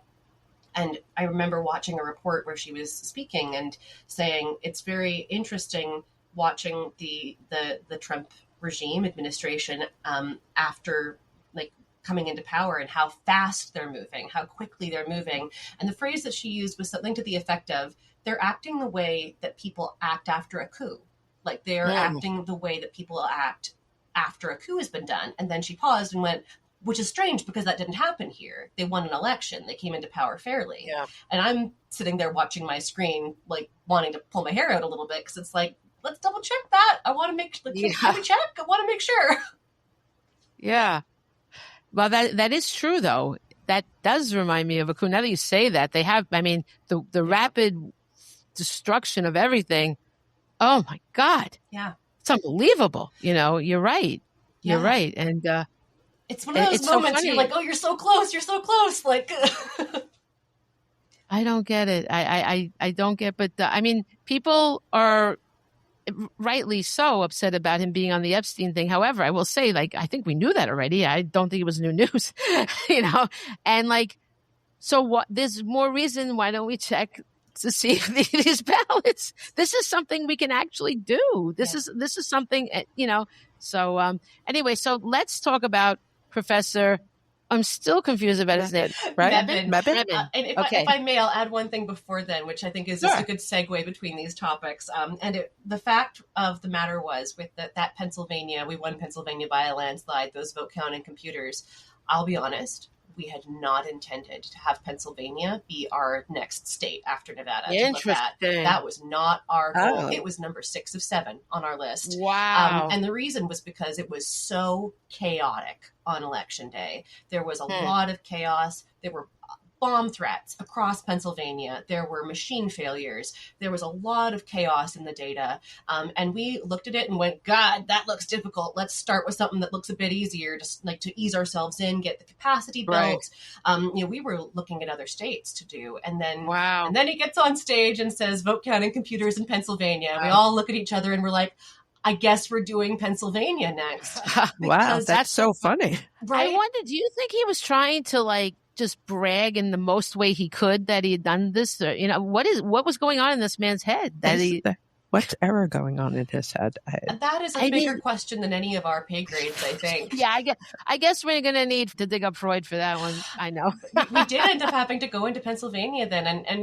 [SPEAKER 4] And I remember watching a report where she was speaking and saying it's very interesting watching the Trump regime administration after coming into power and how fast they're moving, how quickly they're moving. And the phrase that she used was something to the effect of they're acting the way that people act after a coup. Like they're acting the way that people act after a coup has been done. And then she paused and went, which is strange because that didn't happen here. They won an election. They came into power fairly. Yeah. And I'm sitting there watching my screen, like wanting to pull my hair out a little bit because it's like, let's double check that. I want to make can we check? I want to make sure. Yeah.
[SPEAKER 2] Well, that is true, though. That does remind me of a coup. Now that you say that, they have, the rapid destruction of everything. Oh, my God.
[SPEAKER 4] Yeah.
[SPEAKER 2] It's unbelievable. You're right. You're right. And
[SPEAKER 4] It's one of those
[SPEAKER 2] It's so
[SPEAKER 4] moments you're
[SPEAKER 2] funny.
[SPEAKER 4] like, oh, you're so close. Like,
[SPEAKER 2] I don't get it. I don't get, but I mean, people are rightly so upset about him being on the Epstein thing. However, I will say, like, I think we knew that already. I don't think it was new news, and like, so what, there's more reason. Why don't we check to see if these ballots, this is something we can actually do. This is something, so, anyway, so let's talk about Professor, I'm still confused about his name.
[SPEAKER 3] Right?
[SPEAKER 4] Mebane.
[SPEAKER 3] Mebane?
[SPEAKER 4] And if
[SPEAKER 2] Okay.
[SPEAKER 4] I may, I'll add one thing before then, which I think is just a good segue between these topics. The fact of the matter was with that Pennsylvania, we won Pennsylvania by a landslide, those vote counting computers. I'll be honest, we had not intended to have Pennsylvania be our next state after Nevada.
[SPEAKER 2] Interesting.
[SPEAKER 4] That was not our goal.
[SPEAKER 3] Oh.
[SPEAKER 4] It was number 6 of 7 on our list.
[SPEAKER 2] Wow.
[SPEAKER 4] And the reason was because it was so chaotic on election day. There was a lot of chaos. There were bomb threats across Pennsylvania. There were machine failures. There was a lot of chaos in the data. And we looked at it and went, God, that looks difficult. Let's start with something that looks a bit easier, just like to ease ourselves in, get the capacity built.
[SPEAKER 2] Right.
[SPEAKER 4] We were looking at other states to do. And then,
[SPEAKER 2] Wow.
[SPEAKER 4] and then he gets on stage and says, vote counting computers in Pennsylvania. We all look at each other and we're like, I guess we're doing Pennsylvania next.
[SPEAKER 3] Wow, that's so funny.
[SPEAKER 4] Right?
[SPEAKER 2] I wonder, do you think he was trying to like just brag in the most way he could that he had done this? Or, what was going on in this man's head that
[SPEAKER 3] What's error going on in his head?
[SPEAKER 4] That is a bigger question than any of our pay grades, I think.
[SPEAKER 2] Yeah, I guess we're going to need to dig up Freud for that one. I know.
[SPEAKER 4] We did end up having to go into Pennsylvania then. And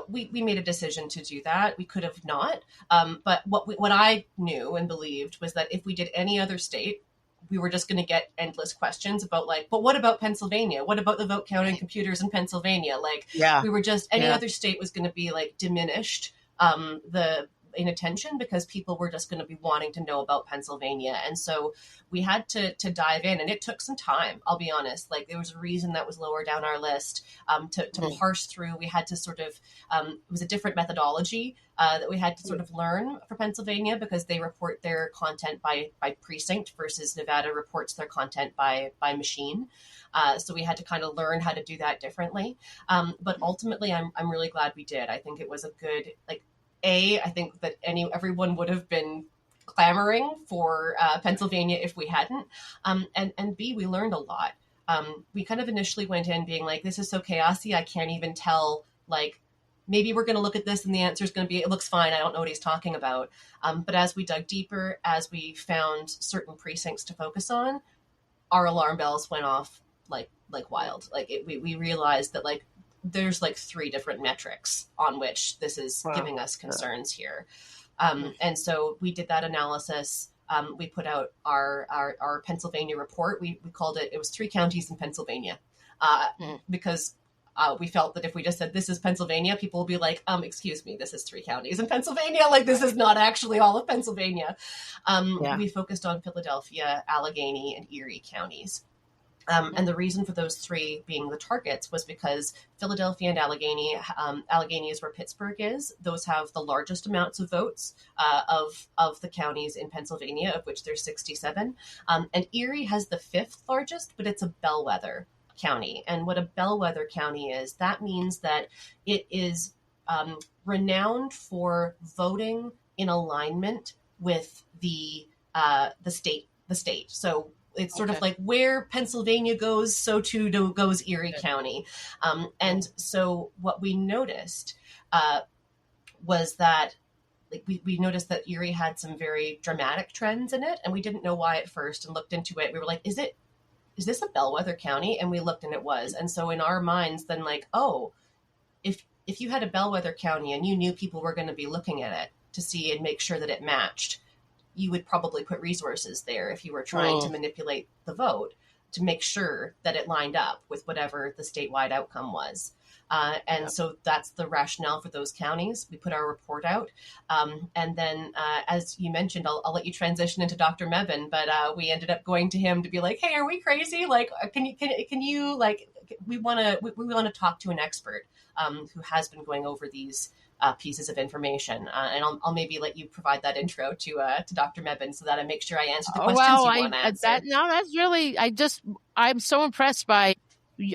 [SPEAKER 4] we made a decision to do that. We could have not. But what I knew and believed was that if we did any other state, we were just going to get endless questions about like, but what about Pennsylvania? What about the vote counting computers in Pennsylvania? Like, we were just, any other state was going to be like diminished in attention because people were just going to be wanting to know about Pennsylvania. And so we had to dive in, and it took some time. I'll be honest. Like, there was a reason that was lower down our list to parse through. We had to sort of, it was a different methodology that we had to sort of learn for Pennsylvania because they report their content by precinct versus Nevada reports their content by machine. So we had to kind of learn how to do that differently. But ultimately, I'm really glad we did. I think it was a good, I think that everyone would have been clamoring for Pennsylvania if we hadn't. And B, we learned a lot. We kind of initially went in being like, this is so chaotic, I can't even tell, like, maybe we're going to look at this and the answer is going to be, it looks fine, I don't know what he's talking about. But as we dug deeper, as we found certain precincts to focus on, our alarm bells went off like wild. Like, we realized that, like, there's like 3 different metrics on which this is giving us concerns here. And so we did that analysis. We put out our Pennsylvania report. We called it was 3 counties in Pennsylvania because we felt that if we just said this is Pennsylvania, people will be like, excuse me, this is 3 counties in Pennsylvania. Like, this is not actually all of Pennsylvania. We focused on Philadelphia, Allegheny, and Erie counties. And the reason for those 3 being the targets was because Philadelphia and Allegheny, Allegheny is where Pittsburgh is. Those have the largest amounts of votes of the counties in Pennsylvania, of which there's 67. And Erie has the 5th largest, but it's a bellwether county. And what a bellwether county is, that means that it is renowned for voting in alignment with the state. So it's sort of like where Pennsylvania goes, so too goes Erie County. And so what we noticed was that we noticed that Erie had some very dramatic trends in it, and we didn't know why at first, and looked into it. We were like, is this a bellwether county? And we looked, and it was. And so in our minds then, like, oh, if you had a bellwether county and you knew people were going to be looking at it to see and make sure that it matched, you would probably put resources there if you were trying to manipulate the vote to make sure that it lined up with whatever the statewide outcome was. So that's the rationale for those counties. We put our report out. And then, as you mentioned, I'll let you transition into Dr. Mebane, but we ended up going to him to be like, hey, are we crazy? Like, can you like we want to talk to an expert who has been going over these pieces of information. And I'll maybe let you provide that intro to Dr. Mebane so that I make sure I answer the questions you want to answer.
[SPEAKER 2] That's really, I'm so impressed by,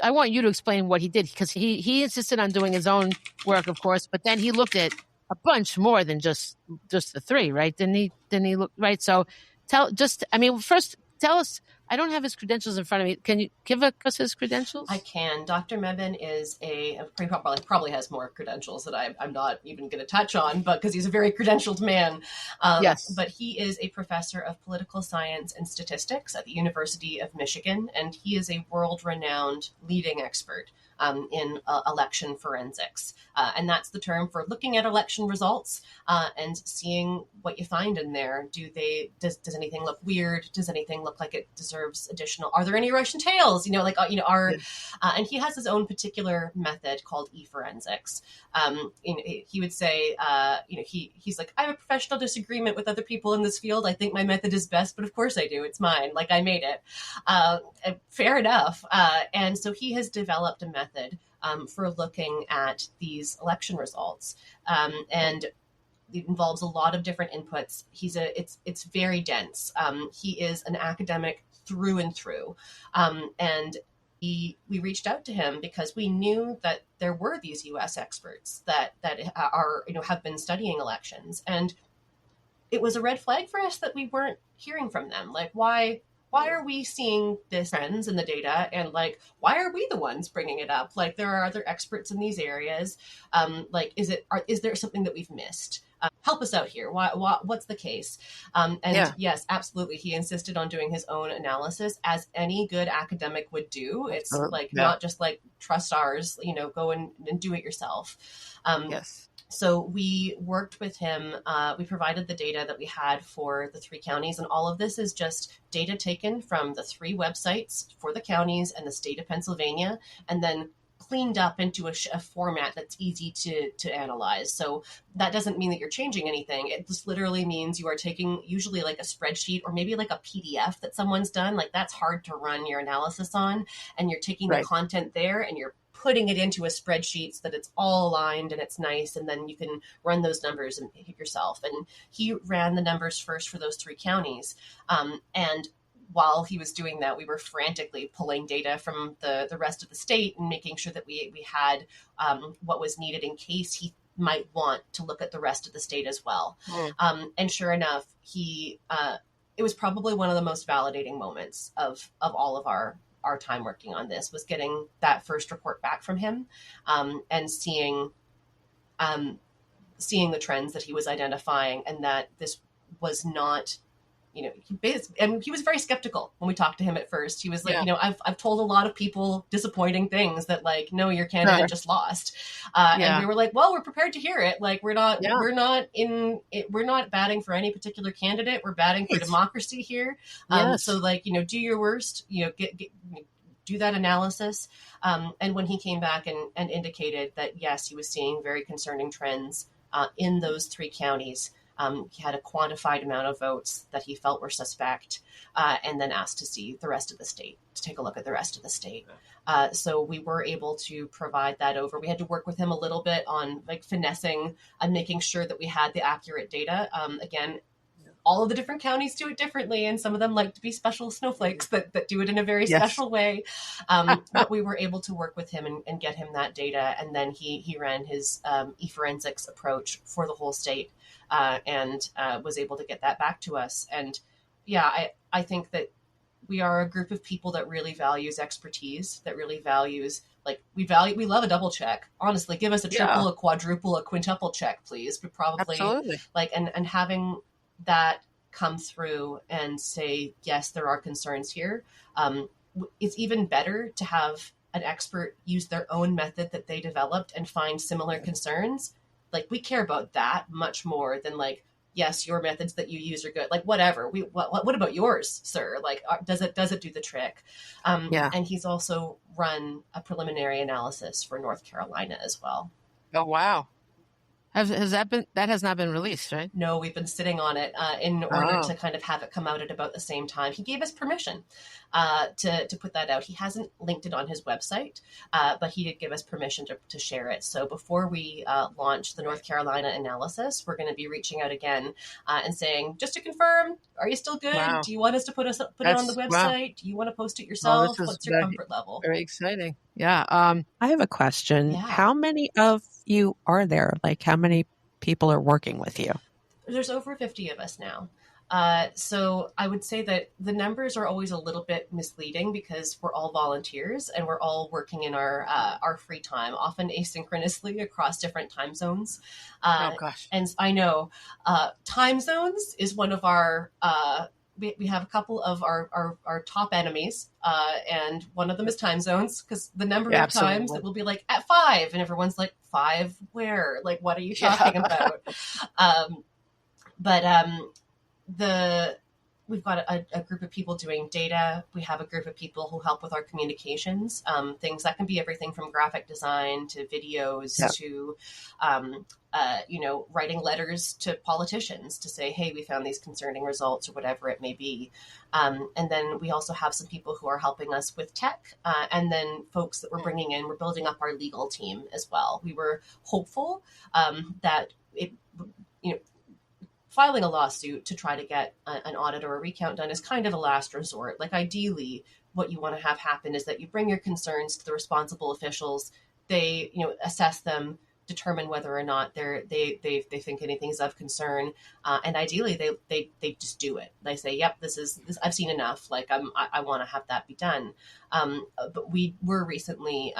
[SPEAKER 2] I want you to explain what he did, because he insisted on doing his own work, of course, but then he looked at a bunch more than just the three, right? Didn't he look, right? So first tell us, I don't have his credentials in front of me. Can you give us his credentials?
[SPEAKER 4] I can. Dr. Mebane is probably has more credentials that I'm not even going to touch on, but because he's a very credentialed man.
[SPEAKER 2] Yes.
[SPEAKER 4] But he is a professor of political science and statistics at the University of Michigan, and he is a world-renowned leading expert in election forensics. And that's the term for looking at election results and seeing what you find in there. Does anything look weird? Does anything look like it deserves additional? Are there any Russian tails? And he has his own particular method called e-forensics. He would say, he's like, I have a professional disagreement with other people in this field. I think my method is best, but of course I do. It's mine. Like, I made it. Fair enough. And so he has developed a method for looking at these election results. And it involves a lot of different inputs. It's very dense. He is an academic through and through. And we reached out to him because we knew that there were these U.S. experts that are, have been studying elections. And it was a red flag for us that we weren't hearing from them. Like, why are we seeing this trends in the data? And like, why are we the ones bringing it up? Like, there are other experts in these areas. Is there something that we've missed? Help us out here. What's the case? Yes, absolutely. He insisted on doing his own analysis, as any good academic would do. It's not just like trust ours, go and do it yourself.
[SPEAKER 2] Yes.
[SPEAKER 4] So we worked with him. We provided the data that we had for the three counties. And all of this is just data taken from the three websites for the counties and the state of Pennsylvania, and then cleaned up into a format that's easy to analyze. So that doesn't mean that you're changing anything. It just literally means you are taking usually like a spreadsheet or maybe like a PDF that someone's done. Like, that's hard to run your analysis on. And you're taking the content there and you're putting it into a spreadsheet so that it's all aligned and it's nice. And then you can run those numbers and hit yourself. And he ran the numbers first for those three counties. And while he was doing that, we were frantically pulling data from the rest of the state and making sure that we had what was needed in case he might want to look at the rest of the state as well. And sure enough, it was probably one of the most validating moments of all of our time working on this, was getting that first report back from him and seeing the trends that he was identifying, and that this was not, he was very skeptical when we talked to him at first. He was like, I've told a lot of people disappointing things that, like, no, your candidate just lost. And we were like, well, we're prepared to hear it. Like, we're not batting for any particular candidate. We're batting for democracy here. So like, do your worst, do that analysis. And when he came back and indicated that, yes, he was seeing very concerning trends in those three counties. He had a quantified amount of votes that he felt were suspect, and then asked to see the rest of the state, to take a look at the rest of the state. So we were able to provide that over. We had to work with him a little bit on like finessing and making sure that we had the accurate data. Again, all of the different counties do it differently, and some of them like to be special snowflakes that do it in a very special way. But we were able to work with him and get him that data, and then he ran his e-forensics approach for the whole state. And was able to get that back to us. And I think that we are a group of people that really values expertise, that really values, like, we love a double check. Honestly, give us a triple, a quadruple, a quintuple check, please. But probably like, and having that come through and say, yes, there are concerns here. It's even better to have an expert use their own method that they developed and find similar concerns. Like, we care about that much more than like, yes, your methods that you use are good. Like, whatever. What about yours, sir? Like, does it do the trick? And he's also run a preliminary analysis for North Carolina as well.
[SPEAKER 2] Oh, wow. Has that has not been released, right?
[SPEAKER 4] No, we've been sitting on it in order to kind of have it come out at about the same time. He gave us permission to put that out. He hasn't linked it on his website, but he did give us permission to share it. So before we launch the North Carolina analysis, we're going to be reaching out again and saying, just to confirm, are you still good?
[SPEAKER 2] Wow.
[SPEAKER 4] Do you want us to put it on the website? Wow. Do you want to post it yourself? What's your comfort level?
[SPEAKER 2] Very exciting. Yeah.
[SPEAKER 3] I have a question.
[SPEAKER 4] Yeah.
[SPEAKER 3] How many of you are there? Like, how many people are working with you?
[SPEAKER 4] There's over 50 of us now. So I would say that the numbers are always a little bit misleading because we're all volunteers and we're all working in our free time, often asynchronously across different time zones.
[SPEAKER 2] Oh gosh!
[SPEAKER 4] And I know time zones is one of our. We have a couple of our top enemies, and one of them is time zones, because the number of times that we'll be like at 5, and everyone's like, 5 where? Like, what are you talking about? We've got a group of people doing data. We have a group of people who help with our communications, things that can be everything from graphic design to videos to, writing letters to politicians to say, hey, we found these concerning results, or whatever it may be. And then we also have some people who are helping us with tech, and then folks that we're bringing in. We're building up our legal team as well. We were hopeful that filing a lawsuit to try to get an audit or a recount done is kind of a last resort. Like, ideally, what you want to have happen is that you bring your concerns to the responsible officials. They, assess them, determine whether or not they think anything's of concern, and ideally they just do it. They say, "Yep, this I've seen enough. Like, I want to have that be done." But we were recently.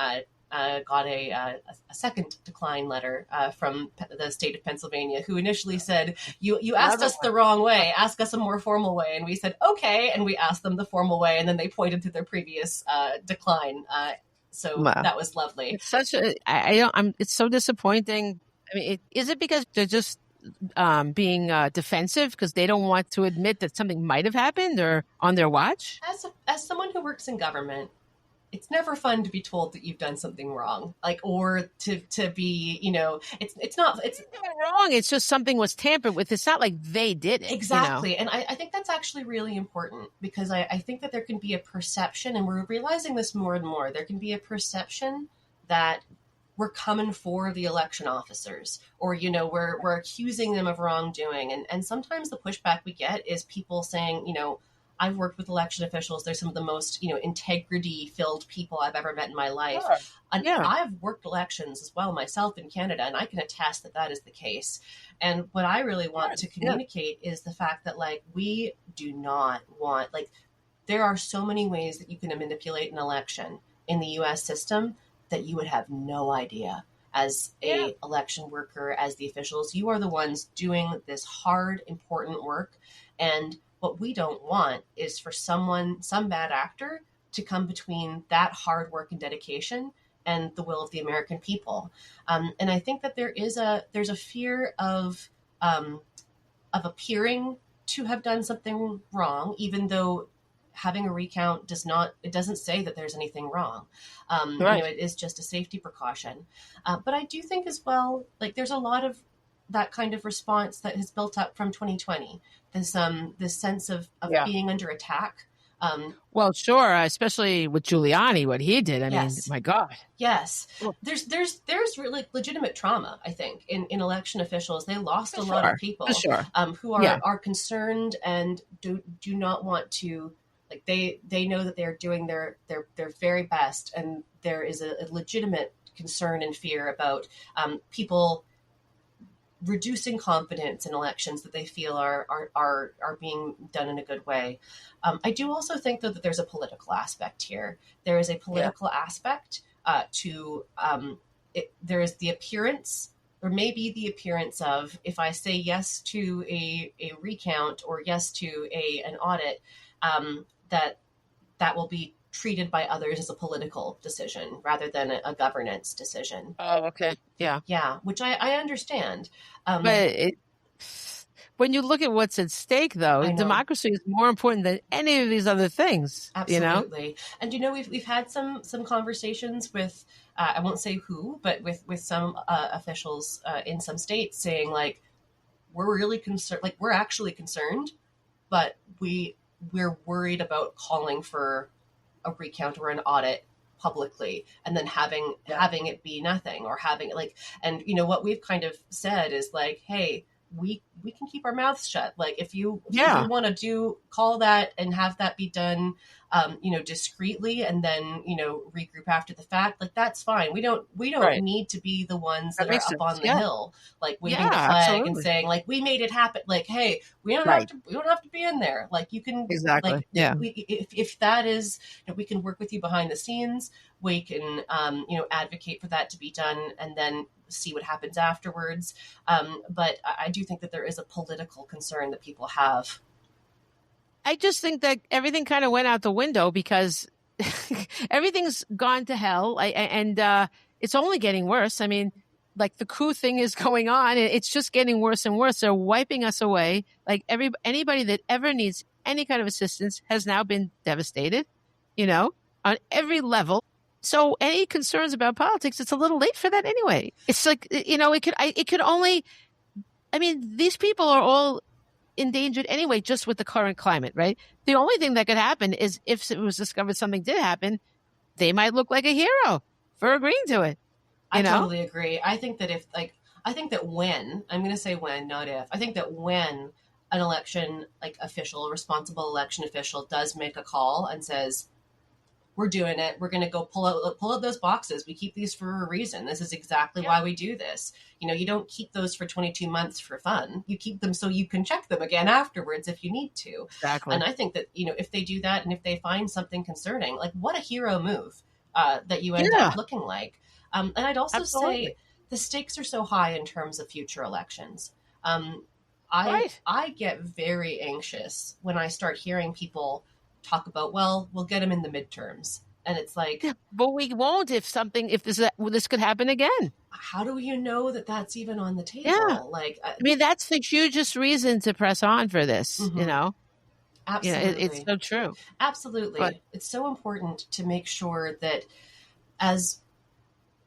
[SPEAKER 4] Got a second decline letter from the state of Pennsylvania, who initially said, you asked us the wrong way, ask us a more formal way. And we said, okay. And we asked them the formal way. And then they pointed to their previous decline. So that was lovely.
[SPEAKER 2] It's it's so disappointing. I mean, is it because they're just being defensive because they don't want to admit that something might have happened or on their watch?
[SPEAKER 4] As someone who works in government, it's never fun to be told that you've done something wrong, or to be, it's not
[SPEAKER 2] wrong. It's just something was tampered with. It's not like they did it.
[SPEAKER 4] Exactly. And I think that's actually really important, because I think that there can be a perception, and we're realizing this more and more, there can be a perception that we're coming for the election officers, or, we're accusing them of wrongdoing. And sometimes the pushback we get is people saying, I've worked with election officials. They're some of the most, integrity-filled people I've ever met in my life. Sure. And I've worked elections as well myself in Canada, and I can attest that is the case. And what I really want to communicate is the fact that, we do not want, there are so many ways that you can manipulate an election in the U.S. system that you would have no idea. As a election worker, as the officials, you are the ones doing this hard, important work. And what we don't want is for some bad actor to come between that hard work and dedication and the will of the American people. And I think that there's a fear of appearing to have done something wrong, even though having a recount doesn't say that there's anything wrong. Right. It is just a safety precaution. But I do think as well, there's a lot of that kind of response that has built up from 2020. This sense of being under attack.
[SPEAKER 2] Well, sure, especially with Giuliani, what he did. I mean, my God.
[SPEAKER 4] Yes. There's really legitimate trauma, I think, in election officials. They lost a lot of people who are concerned and do not want to, they know that they're doing their very best, and there is a legitimate concern and fear about people reducing confidence in elections that they feel are being done in a good way. I do also think, though, that there's a political aspect here. There is a political aspect to it. There is the appearance, or maybe the appearance of, if I say yes to a recount or yes to an audit, that will be treated by others as a political decision rather than a governance decision.
[SPEAKER 2] Oh, okay. Yeah.
[SPEAKER 4] Yeah, which I understand.
[SPEAKER 2] But when you look at what's at stake, though, democracy is more important than any of these other things.
[SPEAKER 4] Absolutely. And, we've had some conversations with I won't say who, but with some officials in some states saying like, we're really concerned, like we're actually concerned, but we're worried about calling for a recount or an audit publicly and then having it be nothing, or having it like, and you know what we've kind of said is like, hey, we can keep our mouths shut. Like if you want to call that and have that be done, discreetly, and then, regroup after the fact, like that's fine. We don't
[SPEAKER 2] Right.
[SPEAKER 4] need to be the ones that,
[SPEAKER 2] That
[SPEAKER 4] are
[SPEAKER 2] makes
[SPEAKER 4] up on
[SPEAKER 2] sense.
[SPEAKER 4] the hill, like waving the flag
[SPEAKER 2] absolutely.
[SPEAKER 4] and saying like, we made it happen. Like, hey, we don't have to be in there. Like you can
[SPEAKER 2] Exactly.
[SPEAKER 4] like, if that is, we can work with you behind the scenes. We can, advocate for that to be done, and then see what happens afterwards. But I do think that there is a political concern that people have.
[SPEAKER 2] I just think that everything kind of went out the window because everything's gone to hell, and it's only getting worse. I mean, like the coup thing is going on, and it's just getting worse and worse. They're wiping us away. Like anybody that ever needs any kind of assistance has now been devastated, on every level. So any concerns about politics, it's a little late for that anyway. It's like, it could only, I mean, these people are all endangered anyway, just with the current climate, right? The only thing that could happen is if it was discovered something did happen, they might look like a hero for agreeing to it.
[SPEAKER 4] I totally agree. I think that when, I'm going to say when, not if, I think that when an election, like official, a responsible election official does make a call and says, we're doing it, we're going to go pull out those boxes. We keep these for a reason. This is exactly why we do this. You don't keep those for 22 months for fun. You keep them so you can check them again afterwards if you need to.
[SPEAKER 2] Exactly.
[SPEAKER 4] And I think that, if they do that and if they find something concerning, like what a hero move that you end up looking like. And I'd also say the stakes are so high in terms of future elections. I get very anxious when I start hearing people talk about, well, we'll get them in the midterms. And it's like,
[SPEAKER 2] but we won't if this could happen again.
[SPEAKER 4] How do you know that that's even on the table?
[SPEAKER 2] Yeah.
[SPEAKER 4] Like,
[SPEAKER 2] I mean, that's the hugest reason to press on for this,
[SPEAKER 4] Absolutely.
[SPEAKER 2] It's so true.
[SPEAKER 4] Absolutely. But it's so important to make sure that as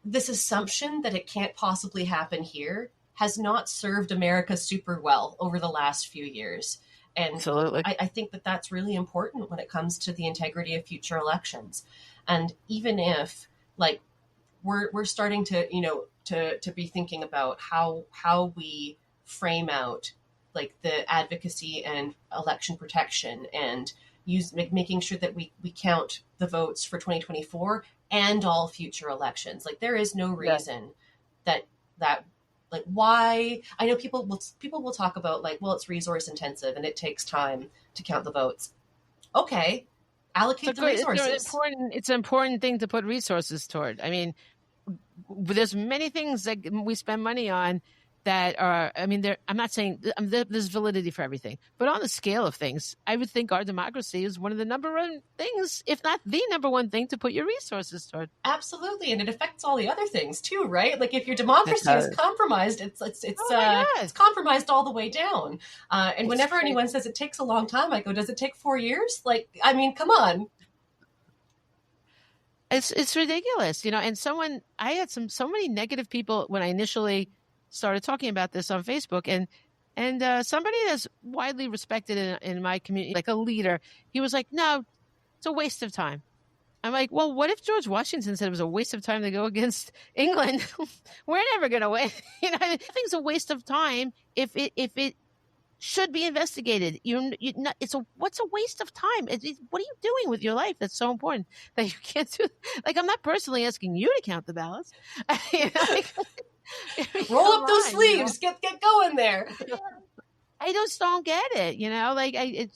[SPEAKER 4] this assumption that it can't possibly happen here has not served America super well over the last few years. And
[SPEAKER 2] absolutely.
[SPEAKER 4] I think that that's really important when it comes to the integrity of future elections. And even if like we're starting to, to be thinking about how we frame out like the advocacy and election protection and making sure that we count the votes for 2024 and all future elections. Like there is no reason that like why, I know people will talk about like, well, it's resource intensive and it takes time to count the votes. Okay. Allocate the resources.
[SPEAKER 2] It's an important thing to put resources toward. I mean, there's many things that we spend money on that are, I mean, I'm not saying there's validity for everything, but on the scale of things, I would think our democracy is one of the number one things, if not the number one thing to put your resources toward.
[SPEAKER 4] Absolutely. And it affects all the other things too, right? Like if your democracy is compromised, it's compromised all the way down. And whenever anyone says it takes a long time, I go, does it take 4 years? Like, I mean, come on.
[SPEAKER 2] It's ridiculous, and I had so many negative people when I initially started talking about this on Facebook, and somebody that's widely respected in my community, like a leader, he was like, no, it's a waste of time. I'm like, well, what if George Washington said it was a waste of time to go against England? We're never going to win. I think it's a waste of time if it should be investigated. What's a waste of time? What are you doing with your life that's so important that you can't do? Like, I'm not personally asking you to count the ballots.
[SPEAKER 4] Roll up those sleeves, get going there.
[SPEAKER 2] I just don't get it,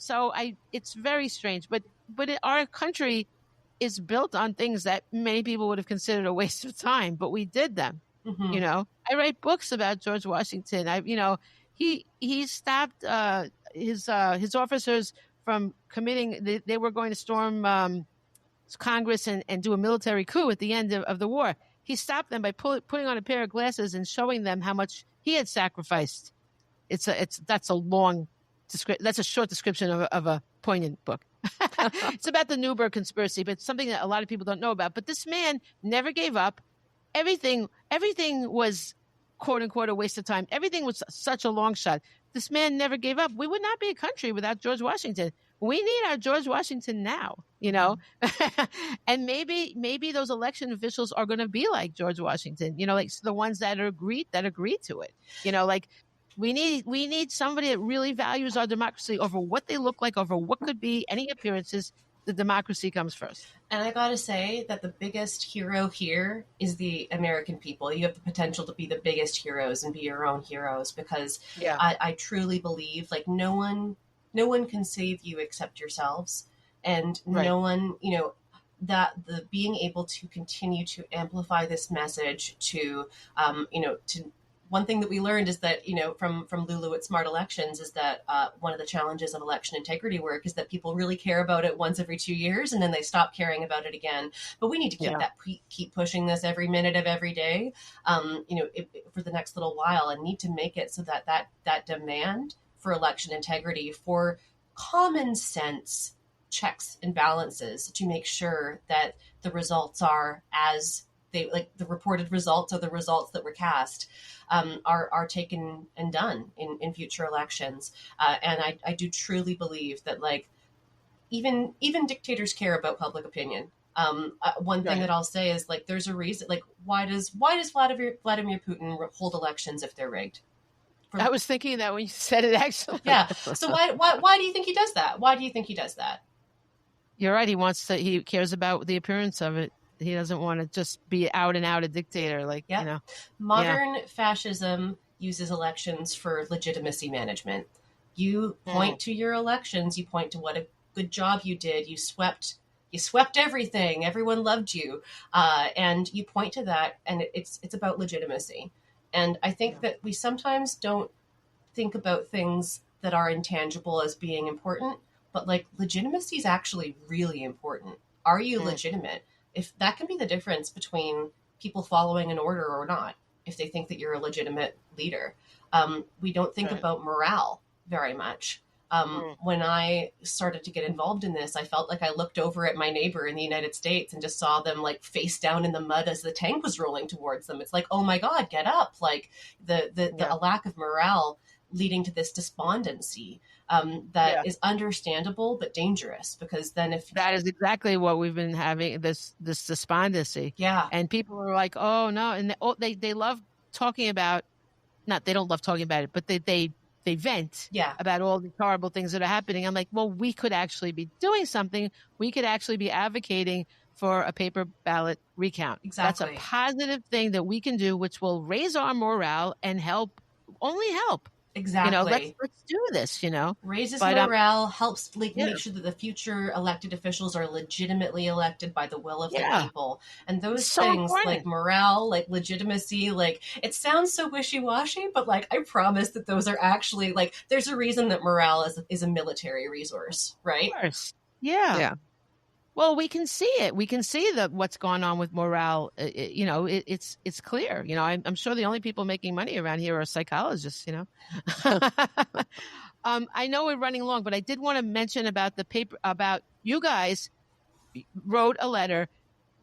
[SPEAKER 2] it's very strange. But our country is built on things that many people would have considered a waste of time, but we did them. Mm-hmm. I write books about George Washington. He stopped his officers from committing. They were going to storm Congress and do a military coup at the end of the war. He stopped them by putting on a pair of glasses and showing them how much he had sacrificed. That's a short description of a poignant book. It's about the Newburgh conspiracy, but it's something that a lot of people don't know about. But this man never gave up. everything was quote unquote a waste of time. Everything was such a long shot. This man never gave up. We would not be a country without George Washington. We need our George Washington now, you know, and maybe those election officials are going to be like George Washington, you know, like the ones that agree to it, you know, like we need somebody that really values our democracy over what they look like, over what could be any appearances. The democracy comes first.
[SPEAKER 4] And I gotta say that the biggest hero here is the American people. You have the potential to be the biggest heroes and be your own heroes, because I truly believe like no one can save you except yourselves. And no one, you know, that the being able to continue to amplify this message to, you know, to one thing that we learned is that, you know, from Lulu at Smart Elections is that one of the challenges of election integrity work is that people really care about it once every 2 years and then they stop caring about it again. But we need to keep pushing this every minute of every day, you know, for the next little while, and need to make it so that demand for election integrity, for common sense checks and balances to make sure that the results are as they, like the reported results or the results that were cast, are taken and done in future elections. And I do truly believe that like even dictators care about public opinion. One thing that I'll say is like there's a reason. Like why does Vladimir Putin hold elections if they're rigged?
[SPEAKER 2] I was thinking that when you said it, actually.
[SPEAKER 4] Yeah. So why do you think he does that? Why do you think he does that?
[SPEAKER 2] You're right. He cares about the appearance of it. He doesn't want to just be out and out a dictator. Like, you know,
[SPEAKER 4] modern fascism uses elections for legitimacy management. You point to your elections. You point to what a good job you did. You swept everything. Everyone loved you. And you point to that, and it's about legitimacy. And I think that we sometimes don't think about things that are intangible as being important, but like legitimacy is actually really important. Are you legitimate? If that can be the difference between people following an order or not, if they think that you're a legitimate leader. We don't think about morale very much. When I started to get involved in this, I felt like I looked over at my neighbor in the United States and just saw them like face down in the mud as the tank was rolling towards them. It's like, oh my God, get up. Like the lack of morale leading to this despondency that is understandable but dangerous, because then if
[SPEAKER 2] that is exactly what we've been having, this despondency.
[SPEAKER 4] Yeah.
[SPEAKER 2] And people are like, oh no. And they love talking about, not, they don't love talking about it, but they vent about all the horrible things that are happening. I'm like, well, we could actually be doing something. We could actually be advocating for a paper ballot recount.
[SPEAKER 4] Exactly.
[SPEAKER 2] That's a positive thing that we can do, which will raise our morale and only help.
[SPEAKER 4] Exactly.
[SPEAKER 2] You know, let's do this, you know.
[SPEAKER 4] Raises morale, helps make sure that the future elected officials are legitimately elected by the will of the people. And those things important. Like morale, like legitimacy, like it sounds so wishy-washy, but like I promise that those are actually like there's a reason that morale is a military resource, right?
[SPEAKER 2] Of course. Yeah. Well, we can see it. We can see what's going on with morale. You know, it's clear. You know, I'm sure the only people making money around here are psychologists. You know, I know we're running long, but I did want to mention about the paper. About you guys wrote a letter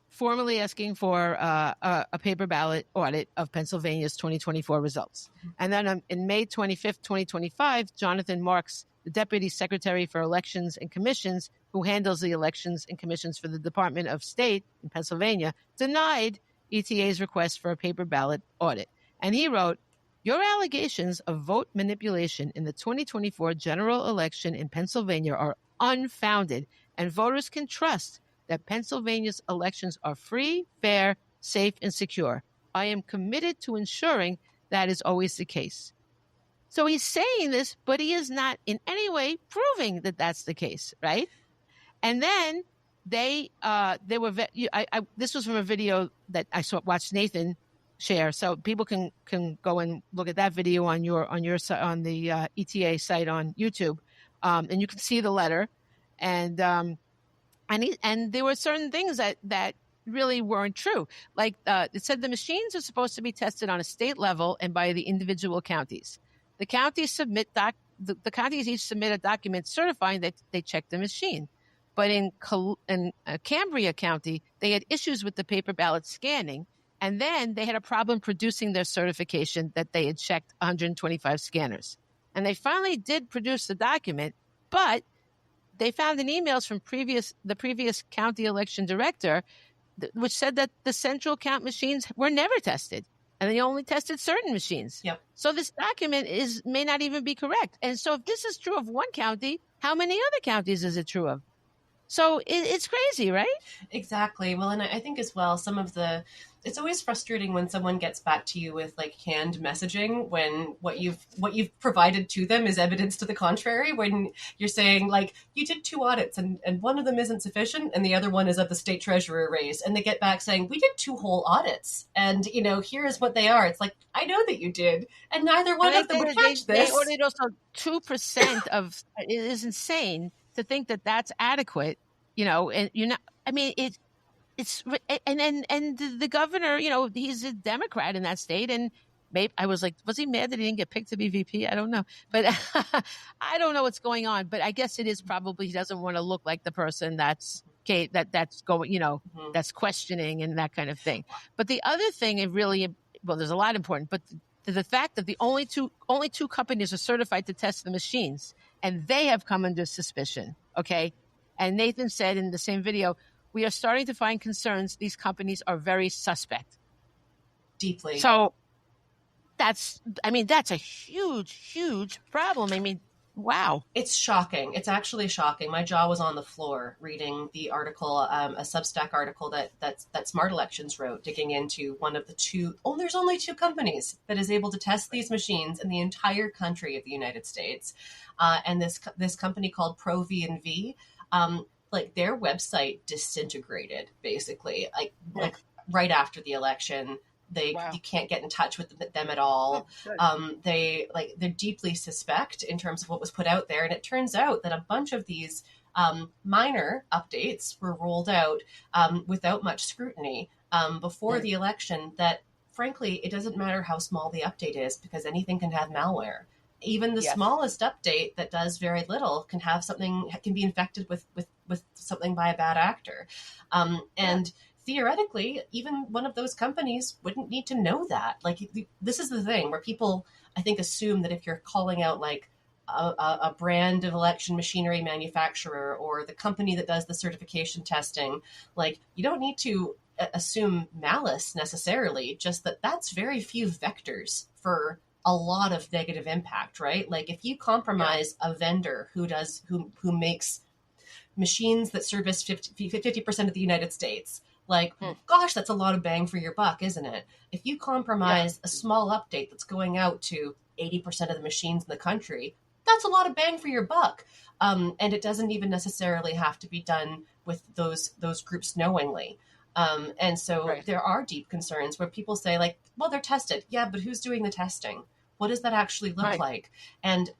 [SPEAKER 2] formally asking for a paper ballot audit of Pennsylvania's 2024 results, and then in May 25th, 2025, Jonathan Marks, the Deputy Secretary for Elections and Commissions, who handles the elections and commissions for the Department of State in Pennsylvania, denied ETA's request for a paper ballot audit. And he wrote, "Your allegations of vote manipulation in the 2024 general election in Pennsylvania are unfounded, and voters can trust that Pennsylvania's elections are free, fair, safe, and secure. I am committed to ensuring that is always the case." So he's saying this, but he is not in any way proving that that's the case, right? And then this was from a video that I watched Nathan share, so people can go and look at that video on the ETA site on YouTube, and you can see the letter, and there were certain things that really weren't true. Like it said the machines are supposed to be tested on a state level and by the individual counties. The counties the counties each submit a document certifying that they checked the machine. But in Cambria County, they had issues with the paper ballot scanning, And then they had a problem producing their certification that they had checked 125 scanners. And they finally did produce the document, but they found in emails from the previous county election director, which said that the central count machines were never tested, and they only tested certain machines.
[SPEAKER 4] Yep.
[SPEAKER 2] So this document may not even be correct. And so if this is true of one county, how many other counties is it true of? So it's crazy, right?
[SPEAKER 4] Exactly. Well, and I think as well, it's always frustrating when someone gets back to you with like canned messaging when what you've provided to them is evidence to the contrary. When you're saying like you did 2 audits and one of them isn't sufficient and the other one is of the state treasurer raise, and they get back saying we did 2 whole audits and here's what they are. It's like, I know that you did, and neither one of them would catch this.
[SPEAKER 2] They ordered also 2% of it is insane to think that that's adequate, and you're not. I mean, it's and the governor, he's a Democrat in that state, and maybe I was like, was he mad that he didn't get picked to be VP? I don't know, but I don't know what's going on. But I guess it is probably he doesn't want to look like the person that's going, that's questioning and that kind of thing. But the other thing, there's a lot important, but the fact that the only two companies are certified to test the machines, and they have come under suspicion. Okay. And Nathan said in the same video, we are starting to find concerns. These companies are very suspect.
[SPEAKER 4] Deeply.
[SPEAKER 2] So that's a huge, huge problem. I mean, wow.
[SPEAKER 4] It's shocking. It's actually shocking. My jaw was on the floor reading the article, a Substack article that Smart Elections wrote, digging into one of the 2. Oh, there's only 2 companies that is able to test these machines in the entire country of the United States. And this company called Pro V&V, like their website disintegrated basically, like right after the election. You can't get in touch with them at all. They're deeply suspect in terms of what was put out there. And it turns out that a bunch of these minor updates were rolled out without much scrutiny before the election, that frankly, it doesn't matter how small the update is because anything can have malware. Even the smallest update that does very little can be infected with something by a bad actor. Theoretically, even one of those companies wouldn't need to know that. Like, this is the thing where people, I think, assume that if you're calling out like a brand of election machinery manufacturer or the company that does the certification testing, like you don't need to assume malice necessarily, just that's very few vectors for a lot of negative impact, right? Like if you compromise a vendor who makes machines that service 50% of the United States, like, gosh, that's a lot of bang for your buck, isn't it? If you compromise a small update that's going out to 80% of the machines in the country, that's a lot of bang for your buck. And it doesn't even necessarily have to be done with those groups knowingly. And so there are deep concerns where people say like, well, they're tested. Yeah, but who's doing the testing? What does that actually look like? And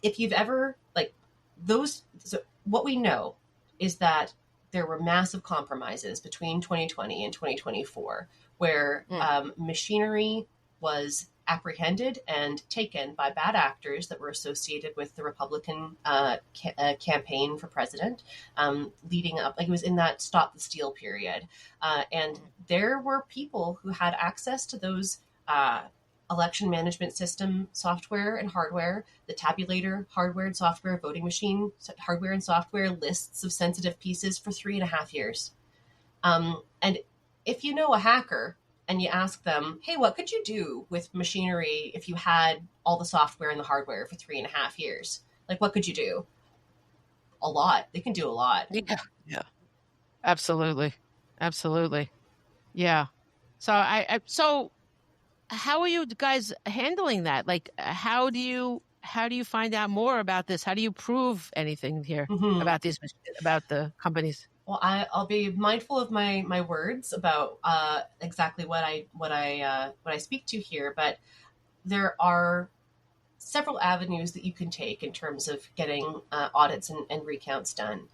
[SPEAKER 4] if you've ever so what we know is that there were massive compromises between 2020 and 2024 where machinery was apprehended and taken by bad actors that were associated with the Republican campaign for president leading up. Like it was in that Stop the Steal period. And there were people who had access to those election management system software and hardware, the tabulator hardware and software, voting machine hardware and software, lists of sensitive pieces for 3.5 years. And if you know a hacker and you ask them, hey, what could you do with machinery if you had all the software and the hardware for 3.5 years? Like, what could you do? A lot. They can do a lot.
[SPEAKER 2] Yeah. Absolutely. Yeah. So how are you guys handling that? Like, how do you find out more about this? How do you prove anything here about the companies?
[SPEAKER 4] Well, I'll be mindful of my words about exactly what I speak to here, but there are several avenues that you can take in terms of getting audits and recounts done.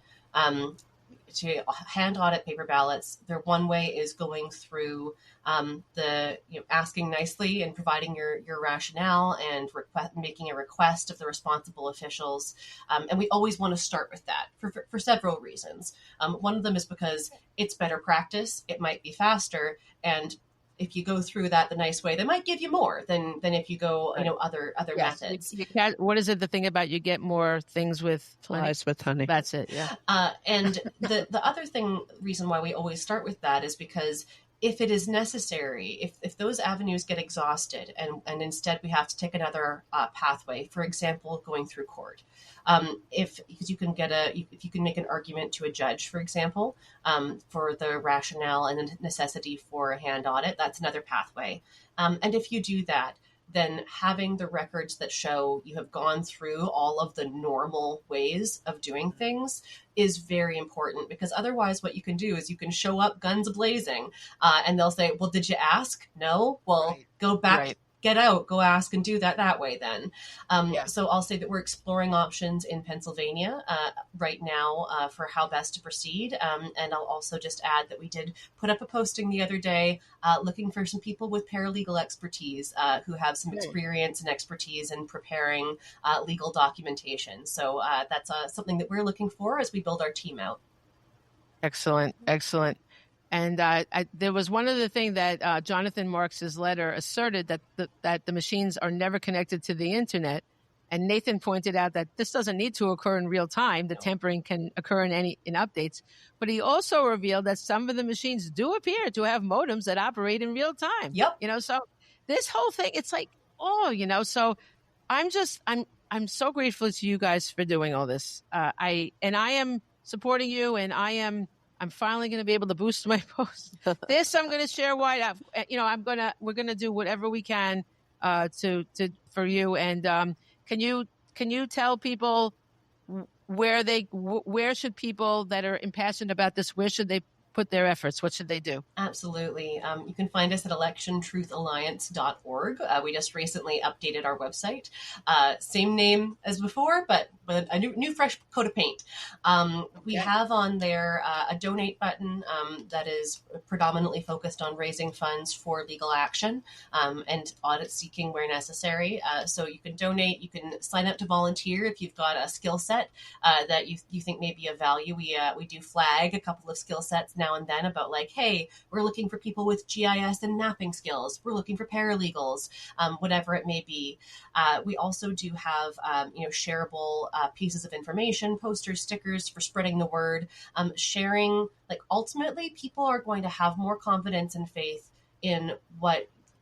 [SPEAKER 4] To hand audit paper ballots, one way is going through asking nicely and providing your rationale and making a request of the responsible officials. And we always want to start with that for several reasons. One of them is because it's better practice, it might be faster, and if you go through that the nice way, they might give you more than if you go,
[SPEAKER 2] Right.
[SPEAKER 4] other
[SPEAKER 2] Yes.
[SPEAKER 4] methods.
[SPEAKER 2] What is it? The thing about you get more things with honey?
[SPEAKER 3] Flies with honey.
[SPEAKER 2] That's it. Yeah.
[SPEAKER 4] And the other reason why we always start with that is because if it is necessary, if those avenues get exhausted and instead we have to take another pathway, for example, going through court, because you can if you can make an argument to a judge, for example, for the rationale and the necessity for a hand audit, that's another pathway. And if you do that, then having the records that show you have gone through all of the normal ways of doing things is very important, because otherwise what you can do is you can show up guns a-blazing and they'll say, well, did you ask? No? Well,
[SPEAKER 2] Right.
[SPEAKER 4] go back.
[SPEAKER 2] Right.
[SPEAKER 4] Get out, go ask and do that way then.
[SPEAKER 2] Yeah.
[SPEAKER 4] So I'll say that we're exploring options in Pennsylvania right now for how best to proceed. And I'll also just add that we did put up a posting the other day looking for some people with paralegal expertise who have some experience and expertise in preparing legal documentation. So that's something that we're looking for as we build our team out.
[SPEAKER 2] Excellent. Excellent. And there was one other thing that Jonathan Marks's letter asserted, that the machines are never connected to the internet. And Nathan pointed out that this doesn't need to occur in real time. The tampering can occur in updates. But he also revealed that some of the machines do appear to have modems that operate in real time.
[SPEAKER 4] Yep.
[SPEAKER 2] So this whole thing, it's like, so I'm so grateful to you guys for doing all this. I am supporting you, and I'm finally going to be able to boost my post. This I'm going to share wide out. We're going to do whatever we can for you. And can you tell people where should people that are impassioned about this, where should they put their efforts? What should they do?
[SPEAKER 4] Absolutely. You can find us at electiontruthalliance.org. We just recently updated our website. Same name as before, but with a new fresh coat of paint. We have on there a donate button that is predominantly focused on raising funds for legal action and audit seeking where necessary. So you can donate, you can sign up to volunteer if you've got a skill set that you think may be of value. We do flag a couple of skill sets now and then about like, hey, we're looking for people with GIS and mapping skills. We're looking for paralegals, whatever it may be. We also do have, shareable pieces of information, posters, stickers for spreading the word, sharing. Like ultimately, people are going to have more confidence and faith in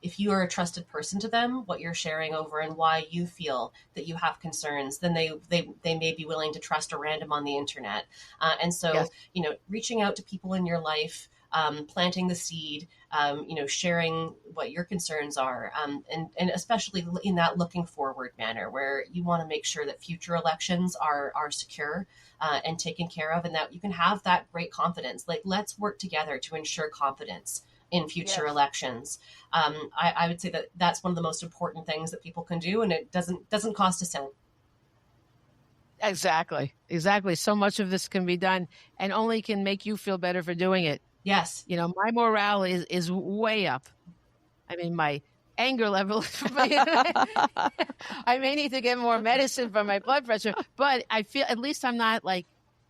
[SPEAKER 4] if you are a trusted person to them, what you're sharing over and why you feel that you have concerns, then they may be willing to trust a random on the internet. And so,
[SPEAKER 2] Yes.
[SPEAKER 4] Reaching out to people in your life, planting the seed, sharing what your concerns are, and especially in that looking forward manner where you want to make sure that future elections are secure and taken care of, and that you can have that great confidence. Like, let's work together to ensure confidence in future elections. I would say that that's one of the most important things that people can do, and it doesn't cost a cent.
[SPEAKER 2] Exactly. So much of this can be done and only can make you feel better for doing it.
[SPEAKER 4] Yes.
[SPEAKER 2] My morale is way up. I mean, my anger level, I may need to get more medicine for my blood pressure, but I feel at least I'm not like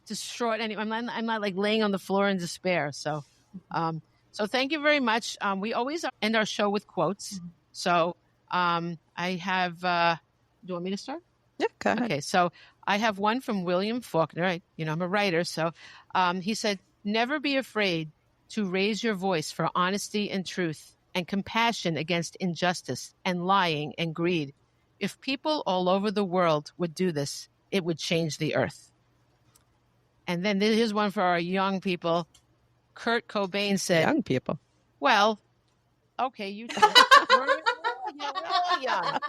[SPEAKER 2] distraught. I'm not like laying on the floor in despair. So thank you very much. We always end our show with quotes. So I have, do you want me to start?
[SPEAKER 3] Yeah, go ahead.
[SPEAKER 2] Okay, so I have one from William Faulkner. I'm a writer. So he said, never be afraid to raise your voice for honesty and truth and compassion against injustice and lying and greed. If people all over the world would do this, it would change the earth. And then here's one for our young people. Kurt Cobain said,
[SPEAKER 3] Young people.
[SPEAKER 2] well, okay, you too. We're all young.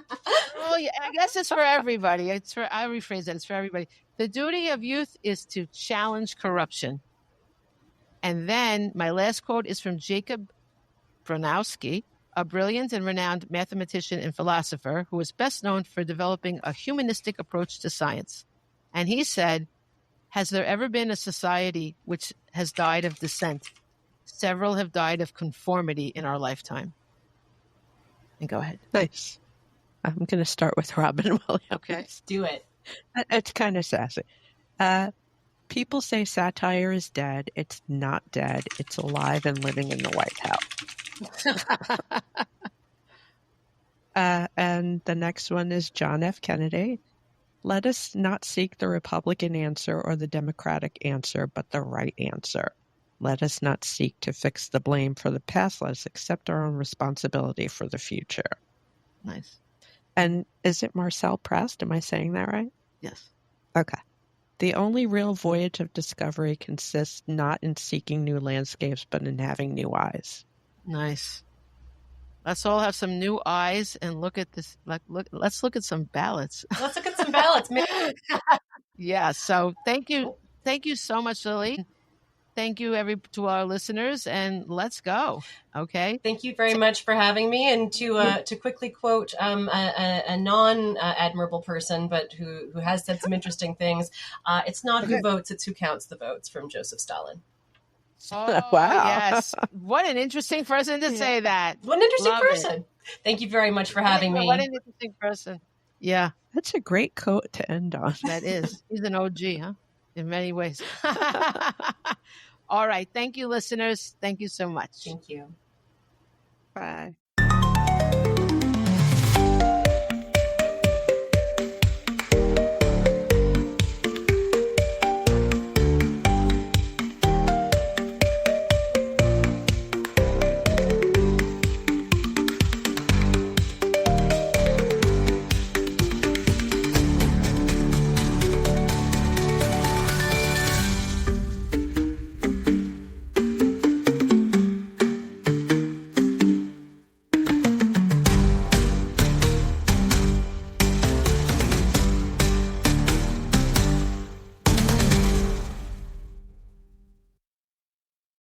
[SPEAKER 2] I guess it's for everybody. I rephrase that. It's for everybody. The duty of youth is to challenge corruption. And then my last quote is from Jacob Bronowski, a brilliant and renowned mathematician and philosopher who is best known for developing a humanistic approach to science. And he said, has there ever been a society which has died of dissent? Several have died of conformity in our lifetime. And go ahead.
[SPEAKER 3] Nice. I'm going to start with Robin Williams.
[SPEAKER 2] Okay.
[SPEAKER 4] Do it.
[SPEAKER 3] It's kind of sassy. People say satire is dead. It's not dead. It's alive and living in the White House. And the next one is John F. Kennedy. Let us not seek the Republican answer or the Democratic answer, but the right answer. Let us not seek to fix the blame for the past. Let us accept our own responsibility for the future.
[SPEAKER 2] Nice.
[SPEAKER 3] And is it Marcel Proust? Am I saying that right?
[SPEAKER 2] Yes.
[SPEAKER 3] Okay. The only real voyage of discovery consists not in seeking new landscapes, but in having new eyes.
[SPEAKER 2] Nice. Let's all have some new eyes and look at this. Let's look at some ballots.
[SPEAKER 4] Let's look at some ballots.
[SPEAKER 2] Yeah. So thank you so much, Lilli. Thank you to our listeners, and let's go. Okay.
[SPEAKER 4] Thank you very much for having me. And to quickly quote a non-admirable person, but who has said some interesting things. It's not who votes, it's who counts the votes, from Joseph Stalin.
[SPEAKER 2] Oh,
[SPEAKER 3] wow.
[SPEAKER 2] Yes. What an interesting person to say that.
[SPEAKER 4] What an interesting
[SPEAKER 2] Love
[SPEAKER 4] person.
[SPEAKER 2] it.
[SPEAKER 4] Thank you very much for having me.
[SPEAKER 2] What an interesting person. Yeah.
[SPEAKER 3] That's a great quote to end on.
[SPEAKER 2] That is. He's an OG, huh? In many ways. All right. Thank you, listeners. Thank you so much.
[SPEAKER 4] Thank you.
[SPEAKER 3] Bye.